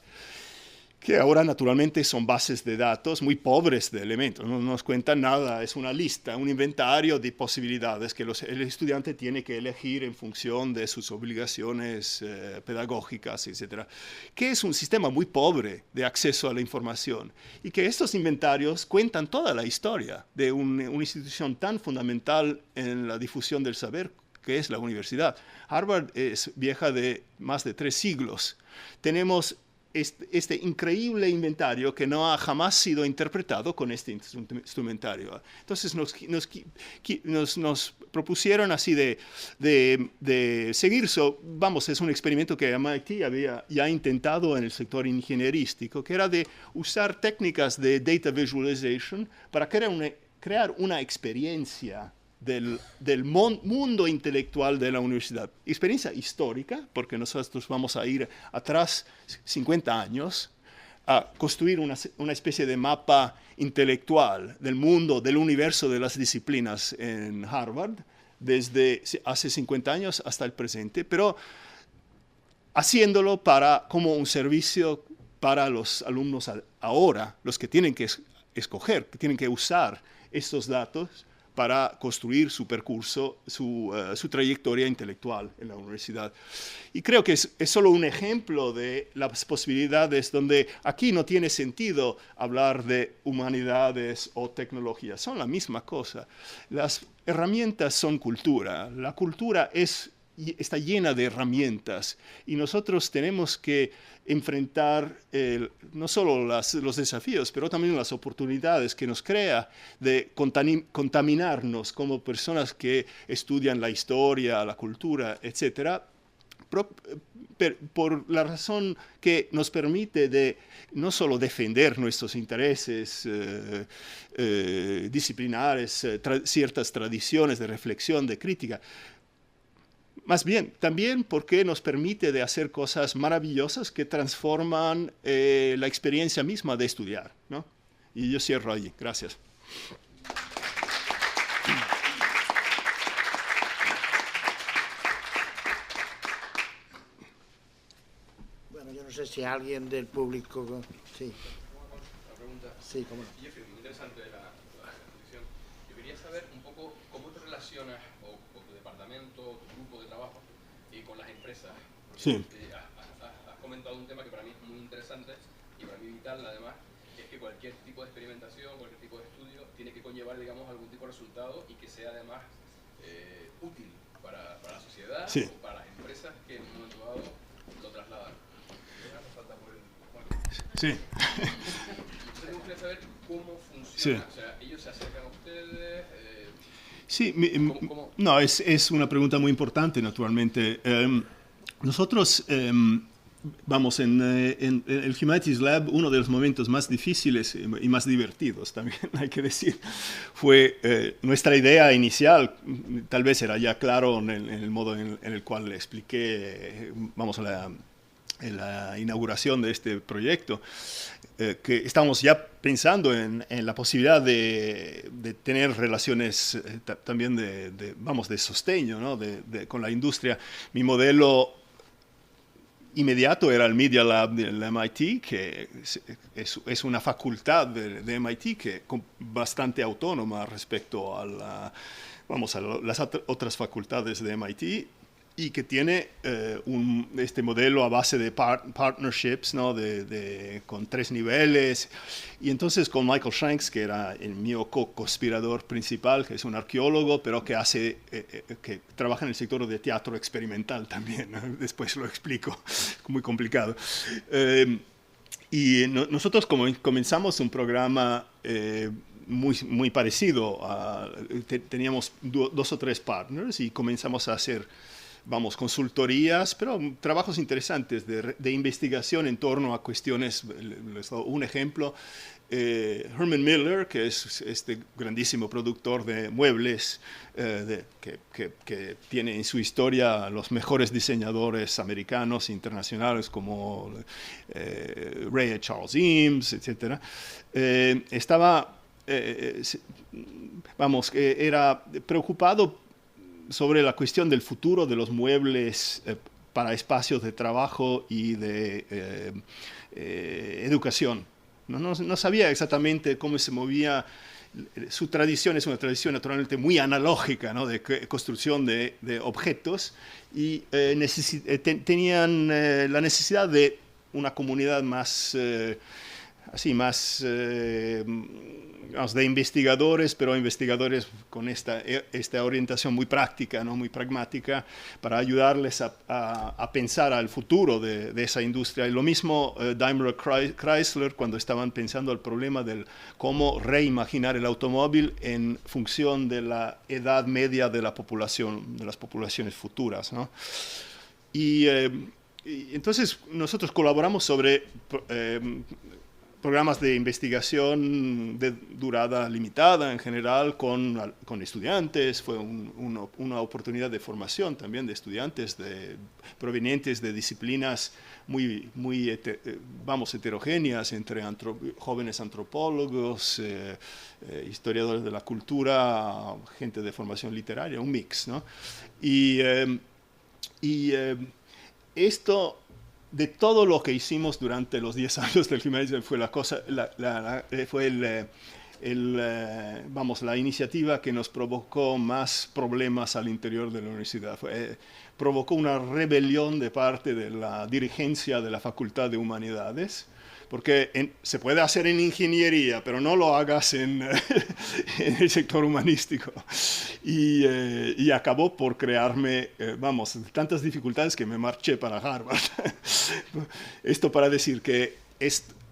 [SPEAKER 2] que ahora naturalmente son bases de datos muy pobres de elementos, no nos cuentan nada, es una lista, un inventario de posibilidades que el estudiante tiene que elegir en función de sus obligaciones pedagógicas, etc. Que es un sistema muy pobre de acceso a la información y que estos inventarios cuentan toda la historia de una institución tan fundamental en la difusión del saber que es la universidad. Harvard es vieja de más de 3 siglos. Tenemos este increíble inventario que no ha jamás sido interpretado con este instrumentario. Entonces nos propusieron así de seguir, es un experimento que MIT había ya intentado en el sector ingenierístico, que era de usar técnicas de data visualization para crear una experiencia del mundo intelectual de la universidad. Experiencia histórica, porque nosotros vamos a ir atrás 50 años a construir una especie de mapa intelectual del mundo, del universo de las disciplinas en Harvard, desde hace 50 años hasta el presente, pero haciéndolo como un servicio para los alumnos ahora, los que tienen que escoger, que tienen que usar estos datos para construir su percurso, su trayectoria intelectual en la universidad. Y creo que es solo un ejemplo de las posibilidades donde aquí no tiene sentido hablar de humanidades o tecnología, son la misma cosa. Las herramientas son cultura, la cultura está llena de herramientas y nosotros tenemos que enfrentar no solo los desafíos, pero también las oportunidades que nos crea de contaminarnos como personas que estudian la historia, la cultura, etc., por la razón que nos permite de no solo defender nuestros intereses disciplinares, ciertas tradiciones de reflexión, de crítica, más bien, también porque nos permite de hacer cosas maravillosas que transforman la experiencia misma de estudiar, ¿no? Y yo cierro allí. Gracias.
[SPEAKER 1] Bueno, yo no sé si alguien del público... Sí.
[SPEAKER 3] Una pregunta.
[SPEAKER 1] Sí, cómo no.
[SPEAKER 3] Jeffrey, muy interesante la exposición. Yo quería saber un poco cómo te relacionas o tu departamento, tu grupo de trabajo con las empresas.
[SPEAKER 2] Sí.
[SPEAKER 3] Has comentado un tema que para mí es muy interesante y para mí vital, además, es que cualquier tipo de experimentación, cualquier tipo de estudio tiene que conllevar, digamos, algún tipo de resultado y que sea además útil para la sociedad,
[SPEAKER 2] sí,
[SPEAKER 3] o para las empresas que en un momento dado lo trasladan.
[SPEAKER 2] Sí.
[SPEAKER 3] Entonces me gustaría saber cómo funciona.
[SPEAKER 2] Sí.
[SPEAKER 3] O sea, ellos se acercan a ustedes.
[SPEAKER 2] Sí,
[SPEAKER 3] ¿Cómo?
[SPEAKER 2] no, es una pregunta muy importante, naturalmente. Nosotros, vamos, en el Humanities Lab, uno de los momentos más difíciles y más divertidos, también hay que decir, fue nuestra idea inicial. Tal vez era ya claro en el modo en el cual le expliqué, vamos, en la inauguración de este proyecto, que estamos ya pensando en la posibilidad de tener relaciones también de sosteño, ¿no? con la industria. Mi modelo inmediato era el Media Lab del MIT, que es una facultad de MIT que es bastante autónoma respecto a las otras facultades de MIT, y que tiene este modelo a base de partnerships, ¿no? con 3 niveles. Y entonces con Michael Shanks, que era el mío co-conspirador principal, que es un arqueólogo, pero que que trabaja en el sector de teatro experimental también, ¿no? Después lo explico, es muy complicado. Y nosotros comenzamos un programa muy parecido. Teníamos 2 o 3 partners y comenzamos a hacer, consultorías, pero trabajos interesantes de investigación en torno a cuestiones. Les doy un ejemplo. Herman Miller, que es este grandísimo productor de muebles, que tiene en su historia los mejores diseñadores americanos e internacionales como Ray Charles Eames, etc. Era preocupado sobre la cuestión del futuro de los muebles para espacios de trabajo y de educación. No sabía exactamente cómo se movía. Su tradición es una tradición naturalmente muy analógica, ¿no? De construcción de objetos, y tenían la necesidad de una comunidad más de investigadores, pero investigadores con esta orientación muy práctica, ¿no? Muy pragmática, para ayudarles a pensar al futuro de esa industria. Y lo mismo Daimler Chrysler, cuando estaban pensando el problema de cómo reimaginar el automóvil en función de la edad media de la población, de las poblaciones futuras, ¿no? Y entonces nosotros colaboramos sobre programas de investigación de durada limitada en general con estudiantes. Fue una oportunidad de formación también de estudiantes provenientes de disciplinas muy heterogéneas, entre jóvenes antropólogos, historiadores de la cultura, gente de formación literaria, un mix, ¿no? Esto, de todo lo que hicimos durante los 10 años del Humanism, fue la iniciativa que nos provocó más problemas al interior de la universidad. Provocó una rebelión de parte de la dirigencia de la Facultad de Humanidades, porque se puede hacer en ingeniería, pero no lo hagas en el sector humanístico. Y acabó por crearme, tantas dificultades que me marché para Harvard. Esto para decir que,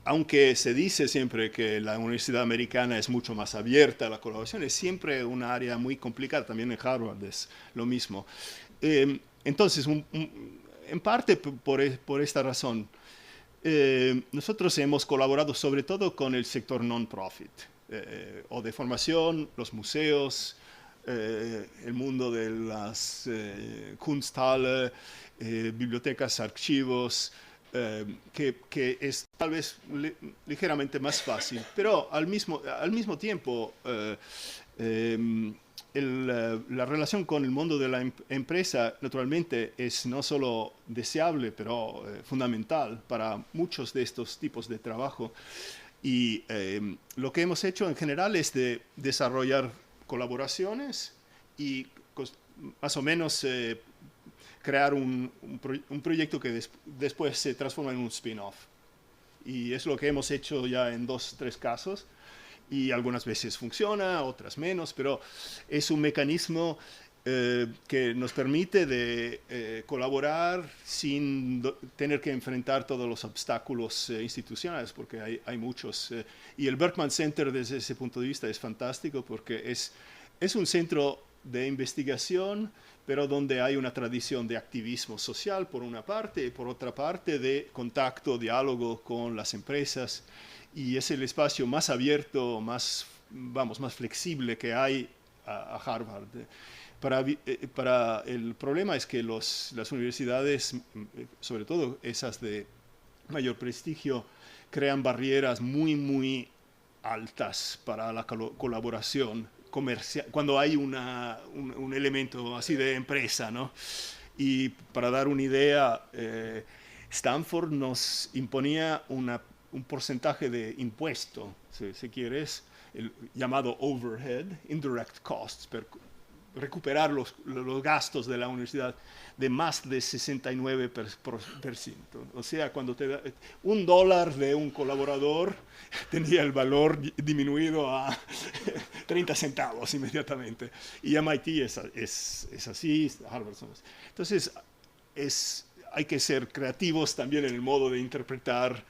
[SPEAKER 2] aunque se dice siempre que la universidad americana es mucho más abierta a la colaboración, es siempre una área muy complicada. También en Harvard es lo mismo. Entonces, en parte por esta razón, nosotros hemos colaborado sobre todo con el sector non-profit, o de formación, los museos, el mundo de las Kunsthalle, bibliotecas, archivos, que es tal vez ligeramente más fácil, pero al mismo tiempo la relación con el mundo de la empresa naturalmente es no solo deseable, pero fundamental para muchos de estos tipos de trabajo. Y lo que hemos hecho en general es de desarrollar colaboraciones y más o menos crear un proyecto que después se transforma en un spin-off. Y es lo que hemos hecho ya en 2 o 3 casos. Y algunas veces funciona, otras menos, pero es un mecanismo que nos permite de colaborar sin tener que enfrentar todos los obstáculos institucionales, porque hay muchos. Y el Berkman Center desde ese punto de vista es fantástico, porque es un centro de investigación, pero donde hay una tradición de activismo social por una parte, y por otra parte de contacto, diálogo con las empresas. Y es el espacio más abierto, más flexible que hay a Harvard. El problema es que las universidades, sobre todo esas de mayor prestigio, crean barreras muy altas para la colaboración comercial, cuando hay un elemento así de empresa, ¿no? Y para dar una idea, Stanford nos imponía un porcentaje de impuesto, si quieres, el llamado overhead, indirect costs, recuperar los gastos de la universidad de más de 69%. O sea, cuando te da $1 de un colaborador, tenía el valor disminuido a 30 centavos inmediatamente. Y MIT es así, Harvard son así. Entonces, hay que ser creativos también en el modo de interpretar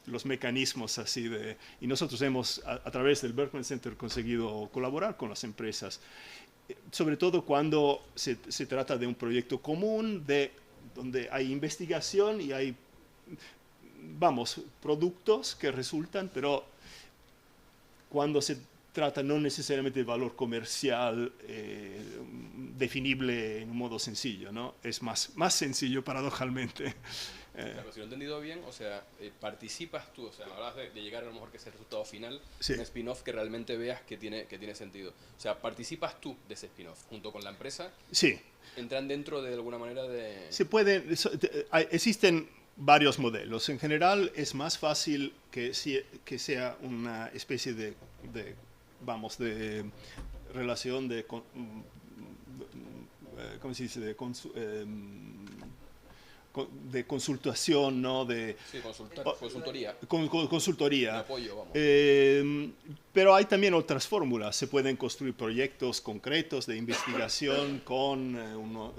[SPEAKER 2] los mecanismos así y nosotros hemos a través del Berkman Center conseguido colaborar con las empresas, sobre todo cuando se trata de un proyecto común donde hay investigación y hay productos que resultan, pero cuando se trata no necesariamente de valor comercial definible en un modo sencillo, ¿no? Es más sencillo paradojalmente.
[SPEAKER 3] Claro, si lo he entendido bien, o sea, participas tú, o sea, hablabas de llegar a lo mejor que es el resultado final,
[SPEAKER 2] Sí.
[SPEAKER 3] un spin-off que realmente veas que tiene sentido. O sea, participas tú de ese spin-off junto con la empresa.
[SPEAKER 2] Sí.
[SPEAKER 3] Entran dentro de alguna manera de...
[SPEAKER 2] Se puede, existen varios modelos. En general es más fácil que sea una especie de relación de, ¿cómo se dice? De consultación, ¿no?
[SPEAKER 3] Sí, consultoría.
[SPEAKER 2] Consultoría.
[SPEAKER 3] De apoyo, vamos.
[SPEAKER 2] Pero hay también otras fórmulas. Se pueden construir proyectos concretos de investigación con un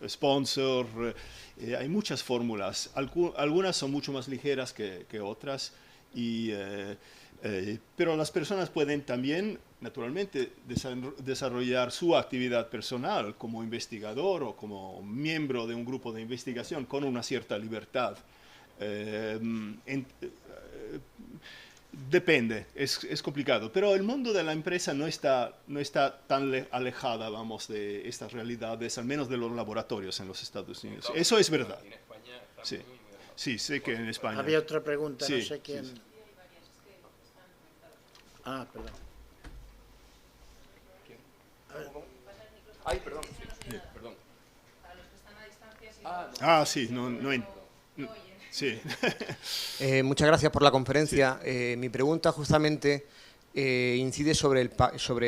[SPEAKER 2] sponsor. Hay muchas fórmulas. Algunas son mucho más ligeras que otras. Pero las personas pueden también, naturalmente, desarrollar su actividad personal como investigador o como miembro de un grupo de investigación con una cierta libertad. Depende, es complicado, pero el mundo de la empresa no está tan alejada, vamos, de estas realidades, al menos de los laboratorios en los Estados Unidos. Eso es verdad.
[SPEAKER 3] En España está
[SPEAKER 2] Sí,
[SPEAKER 3] muy avanzado.
[SPEAKER 2] sí, sé que en España.
[SPEAKER 1] Había otra pregunta,
[SPEAKER 2] Sí,
[SPEAKER 1] no sé quién.
[SPEAKER 2] sí.
[SPEAKER 1] Ah, perdón.
[SPEAKER 3] Ay, perdón, sí, perdón.
[SPEAKER 2] Ah, sí, sí.
[SPEAKER 4] Muchas gracias por la conferencia. Mi pregunta justamente incide sobre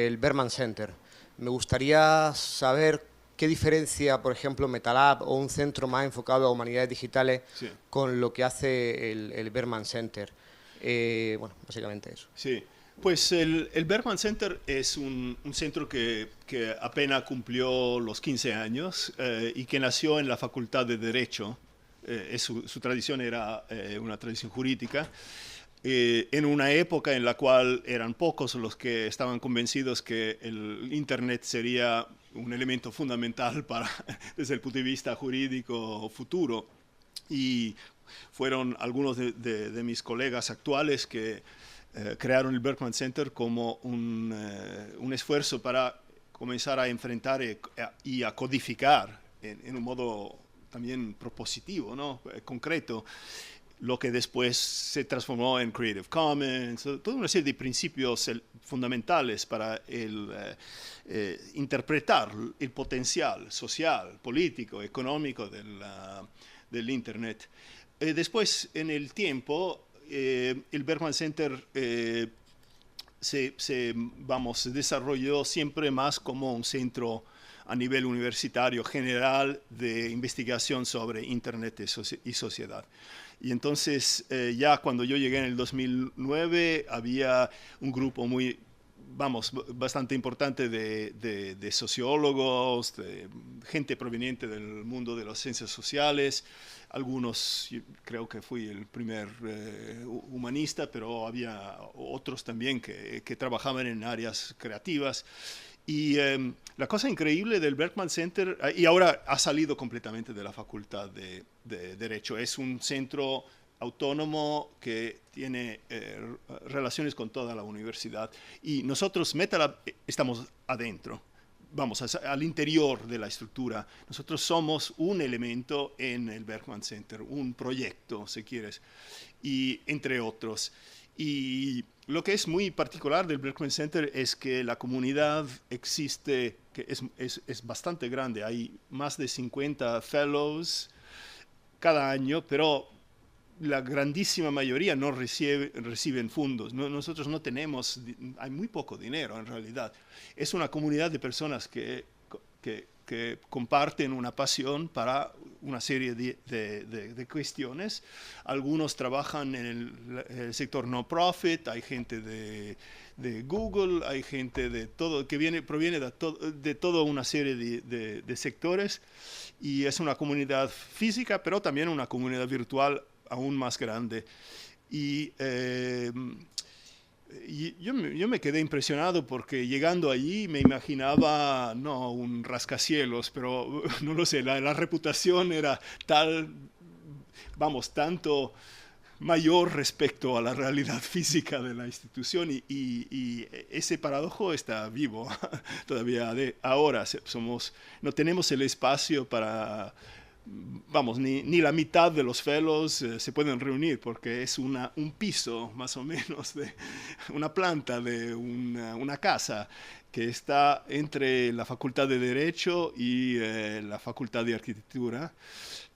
[SPEAKER 4] el Berman Center. Me gustaría saber qué diferencia, por ejemplo, MetaLab o un centro más enfocado a humanidades digitales con lo que hace el Berman Center. Bueno, básicamente eso.
[SPEAKER 2] Sí. Pues el Berman Center es un centro que apenas cumplió los 15 años y que nació en la Facultad de Derecho. Su tradición era una tradición jurídica, en una época en la cual eran pocos los que estaban convencidos que el Internet sería un elemento fundamental desde el punto de vista jurídico futuro. Y fueron algunos de mis colegas actuales que crearon el Berkman Center como un esfuerzo para comenzar a enfrentar y a codificar en un modo también propositivo, ¿no? Concreto, lo que después se transformó en Creative Commons, toda una serie de principios fundamentales para interpretar el potencial social, político, económico del Internet. Después, en el tiempo, el Berkman Center se desarrolló siempre más como un centro a nivel universitario general de investigación sobre Internet y sociedad. Y entonces, ya cuando yo llegué en el 2009, había un grupo bastante importante de sociólogos, de gente proveniente del mundo de las ciencias sociales. Algunos, creo que fui el primer humanista, pero había otros también que trabajaban en áreas creativas. Y la cosa increíble del Berkman Center, y ahora ha salido completamente de la Facultad de Derecho, es un centro autónomo que tiene relaciones con toda la universidad. Y nosotros, MetaLab, estamos adentro, al interior de la estructura. Nosotros somos un elemento en el Berkman Center, un proyecto, si quieres, y entre otros. Y lo que es muy particular del Berkman Center es que la comunidad existe, que es bastante grande. Hay más de 50 fellows cada año, pero la grandísima mayoría no reciben fondos. Nosotros no tenemos, hay muy poco dinero en realidad. Es una comunidad de personas que comparten una pasión para una serie de cuestiones. Algunos trabajan en el sector no-profit, hay gente de Google, hay gente de todo, que proviene de toda una serie de sectores, y es una comunidad física, pero también una comunidad virtual aún más grande. Y yo me quedé impresionado porque llegando allí me imaginaba, no un rascacielos, pero no lo sé, la reputación era tal, tanto mayor respecto a la realidad física de la institución y ese paradojo está vivo todavía. Ahora no tenemos el espacio para, vamos, ni la mitad de los fellows se pueden reunir porque es un piso más o menos de una planta de una casa que está entre la Facultad de Derecho y la Facultad de Arquitectura.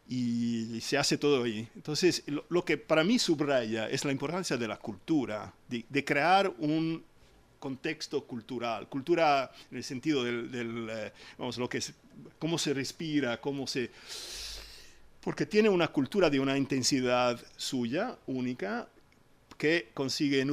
[SPEAKER 2] Y se hace todo ahí. Entonces, lo que para mí subraya es la importancia de la cultura, de crear un contexto cultural. Cultura en el sentido vamos, lo que es, cómo se respira, porque tiene una cultura de una intensidad suya, única, que consigue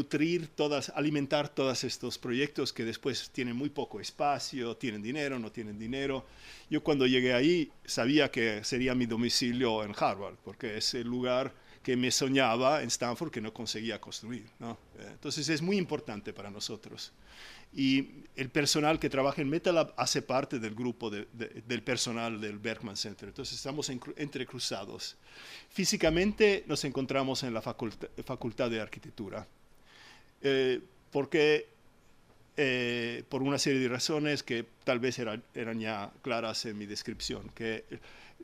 [SPEAKER 2] alimentar todos estos proyectos que después tienen muy poco espacio, tienen dinero, no tienen dinero. Yo cuando llegué ahí sabía que sería mi domicilio en Harvard, porque es el lugar que me soñaba en Stanford que no conseguía construir, ¿no? Entonces es muy importante para nosotros. Y el personal que trabaja en MetaLab hace parte del grupo del personal del Berkman Center. Entonces estamos entrecruzados. Físicamente nos encontramos en la Facultad de Arquitectura, porque por una serie de razones que tal vez eran ya claras en mi descripción, que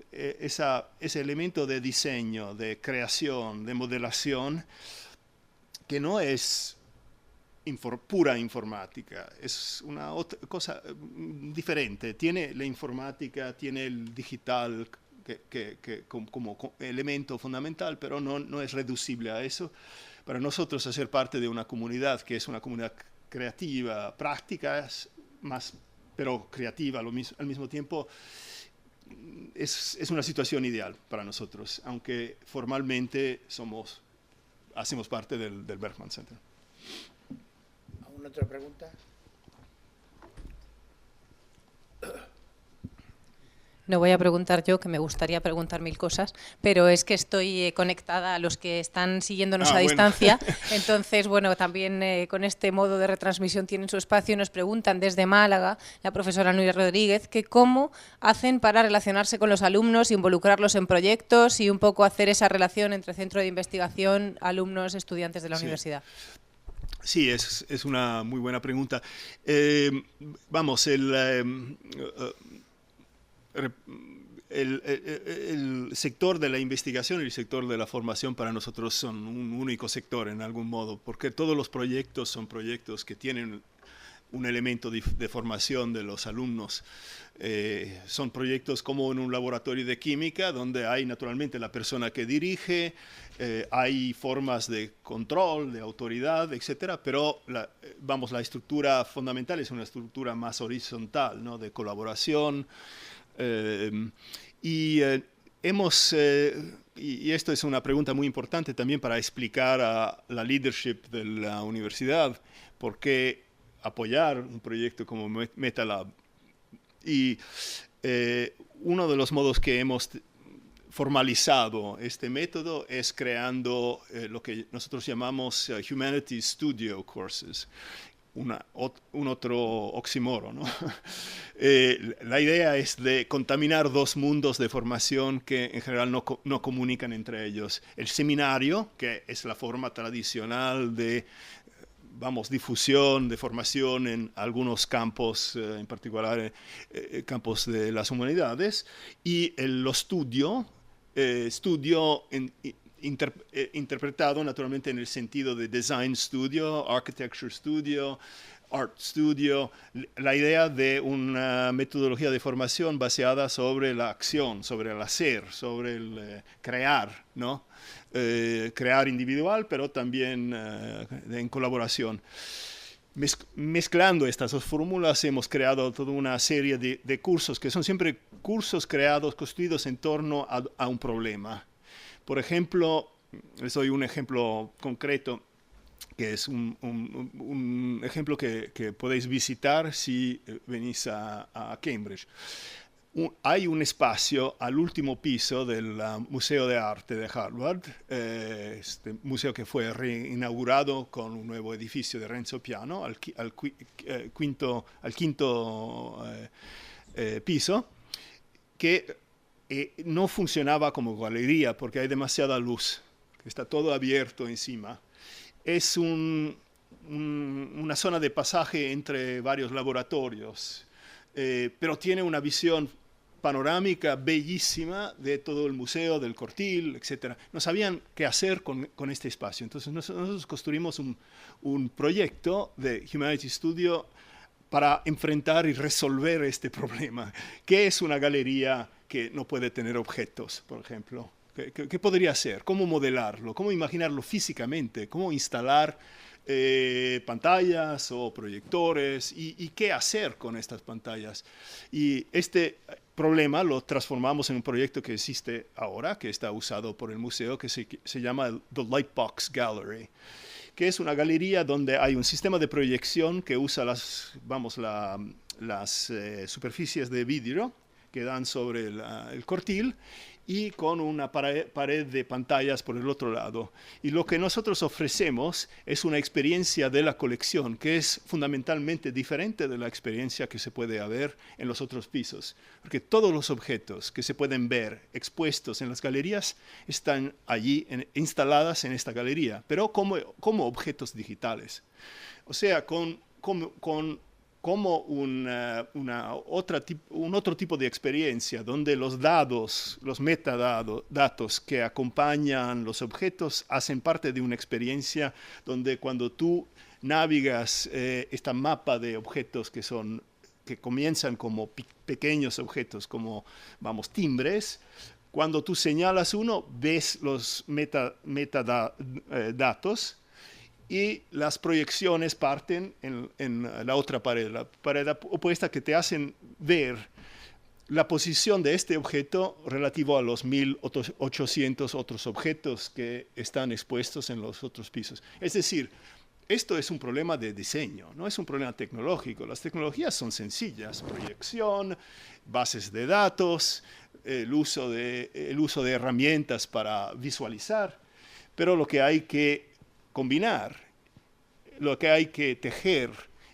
[SPEAKER 2] ese elemento de diseño, de creación, de modelación, que no es pura informática, es una otra cosa diferente. Tiene la informática, tiene el digital como elemento fundamental, pero no es reducible a eso. Para nosotros hacer parte de una comunidad que es una comunidad creativa, práctica, pero creativa al mismo tiempo, es una situación ideal para nosotros, aunque formalmente hacemos parte del Berkman Center.
[SPEAKER 1] ¿Alguna otra pregunta?
[SPEAKER 5] No voy a preguntar yo, que me gustaría preguntar 1000 cosas, pero es que estoy conectada a los que están siguiéndonos a distancia. Entonces, bueno, también con este modo de retransmisión tienen su espacio. Nos preguntan desde Málaga, la profesora Núria Rodríguez, que cómo hacen para relacionarse con los alumnos, involucrarlos en proyectos y un poco hacer esa relación entre centro de investigación, alumnos, estudiantes de la universidad.
[SPEAKER 2] Sí, es una muy buena pregunta. Vamos, el sector de la investigación y el sector de la formación para nosotros son un único sector en algún modo, porque todos los proyectos son proyectos que tienen un elemento de formación de los alumnos. Son proyectos como en un laboratorio de química, donde hay naturalmente la persona que dirige, hay formas de control, de autoridad, etcétera, pero la estructura fundamental es una estructura más horizontal, ¿no? De colaboración. Y esto es una pregunta muy importante también para explicar a la leadership de la universidad por qué apoyar un proyecto como MetaLab. Y uno de los modos que hemos formalizado este método es creando lo que nosotros llamamos Humanities Studio Courses. Un otro oxímoron, ¿no? La idea es de contaminar dos mundos de formación que en general no comunican entre ellos. El seminario, que es la forma tradicional de difusión de formación en algunos campos, en particular campos de las humanidades, y lo estudio interpretado naturalmente en el sentido de design studio, architecture studio, art studio, la idea de una metodología de formación basada sobre la acción, sobre el hacer, sobre el crear, ¿no? Crear individual, pero también en colaboración. Mezclando estas dos fórmulas hemos creado toda una serie de cursos que son siempre cursos construidos en torno a un problema. Por ejemplo, les doy un ejemplo concreto, que es un ejemplo que podéis visitar si venís a Cambridge. Hay un espacio al último piso del Museo de Arte de Harvard, este museo que fue reinaugurado con un nuevo edificio de Renzo Piano, al quinto piso, que no funcionaba como galería porque hay demasiada luz. está todo abierto encima. Es una zona de pasaje entre varios laboratorios, pero tiene una visión panorámica bellísima de todo el museo, del Cortil, etc. No sabían qué hacer con este espacio. Entonces nosotros construimos un proyecto de Humanity Studio para enfrentar y resolver este problema. ¿Qué es una galería que no puede tener objetos, por ejemplo? ¿Qué podría ser? ¿Cómo modelarlo? ¿Cómo imaginarlo físicamente? ¿Cómo instalar pantallas o proyectores? ¿Y qué hacer con estas pantallas? Y este problema lo transformamos en un proyecto que existe ahora, que está usado por el museo, que se llama The Lightbox Gallery, que es una galería donde hay un sistema de proyección que usa las superficies de vidrio que dan sobre el Cortil, y con una pared de pantallas por el otro lado. Y lo que nosotros ofrecemos es una experiencia de la colección que es fundamentalmente diferente de la experiencia que se puede haber en los otros pisos. Porque todos los objetos que se pueden ver expuestos en las galerías están allí instaladas en esta galería, pero como objetos digitales. O sea, como un otro tipo de experiencia donde los datos, los metadatos que acompañan los objetos hacen parte de una experiencia donde cuando tú navegas esta mapa de objetos que comienzan como pequeños objetos, como timbres, cuando tú señalas uno, ves los metadatos, y las proyecciones parten en la otra pared, la pared opuesta, que te hacen ver la posición de este objeto relativo a los 1.800 otros objetos que están expuestos en los otros pisos. Es decir, esto es un problema de diseño, no es un problema tecnológico. Las tecnologías son sencillas: proyección, bases de datos, el uso de herramientas para visualizar, pero lo que hay que combinar, lo que hay que tejer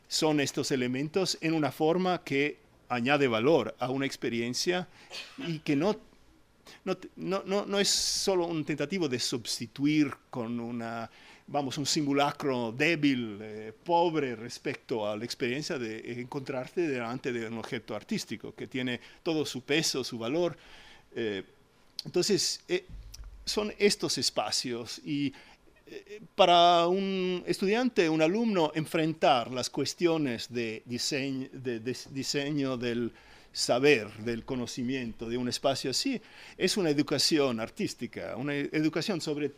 [SPEAKER 2] son estos elementos en una forma que añade valor a una experiencia y que no es solo un tentativo de sustituir con un simulacro débil, pobre respecto a la experiencia de encontrarte delante de un objeto artístico que tiene todo su peso, su valor. Entonces, son estos espacios, y para un estudiante, un alumno, enfrentar las cuestiones de diseño del saber, del conocimiento, de un espacio así, es una educación artística, una educación sobre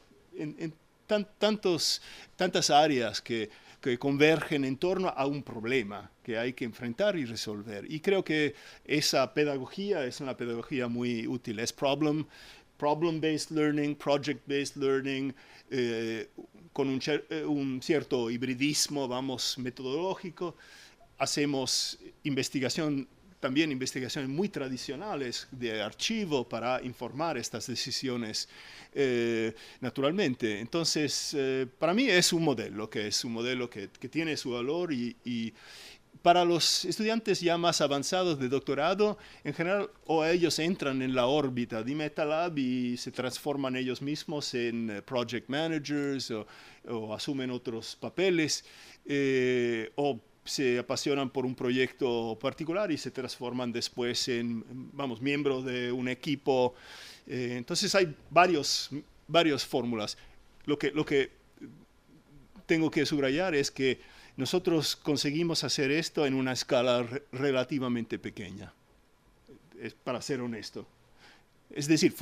[SPEAKER 2] tantas áreas que convergen en torno a un problema que hay que enfrentar y resolver. Y creo que esa pedagogía es una pedagogía muy útil. Es problem-based learning, project-based learning, con un cierto hibridismo, metodológico. Hacemos también investigaciones muy tradicionales de archivo para informar estas decisiones naturalmente. Entonces, para mí es un modelo que tiene su valor, y para los estudiantes ya más avanzados de doctorado, en general, o ellos entran en la órbita de MetaLab y se transforman ellos mismos en project managers o asumen otros papeles, o se apasionan por un proyecto particular y se transforman después en, miembros de un equipo. Entonces hay varias fórmulas. Lo que tengo que subrayar es que nosotros conseguimos hacer esto en una escala relativamente pequeña, para ser honesto. Es decir,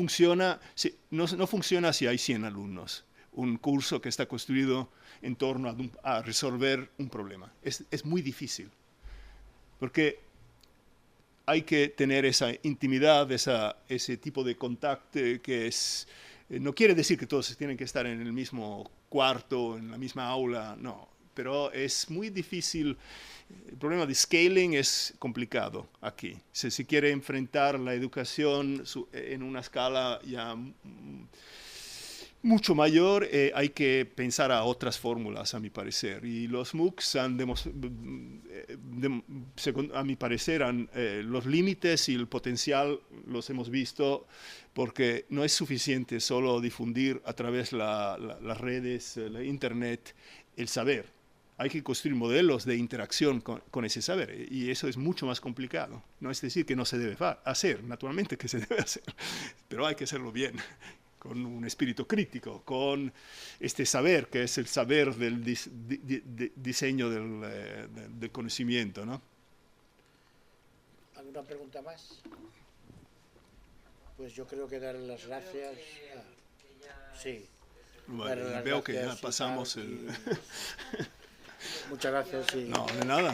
[SPEAKER 2] no funciona si hay 100 alumnos. Un curso que está construido en torno a resolver un problema. Es muy difícil, porque hay que tener esa intimidad, ese tipo de contacto que no quiere decir que todos tienen que estar en el mismo cuarto, en la misma aula, no. Pero es muy difícil. El problema de scaling es complicado aquí. Si se quiere enfrentar la educación en una escala ya mucho mayor, hay que pensar a otras fórmulas, a mi parecer. Y los MOOCs han a mi parecer, los límites y el potencial los hemos visto, porque no es suficiente solo difundir a través de las redes, la Internet, el saber. Hay que construir modelos de interacción con ese saber, y eso es mucho más complicado. No es decir que no se debe hacer, naturalmente que se debe hacer, pero hay que hacerlo bien, con un espíritu crítico, con este saber, que es el saber del diseño del conocimiento, ¿no?
[SPEAKER 1] ¿Alguna pregunta más? Pues yo creo que dar las gracias. Sí.
[SPEAKER 2] Bueno, veo que ya pasamos el...
[SPEAKER 1] Muchas gracias.
[SPEAKER 2] No, de nada.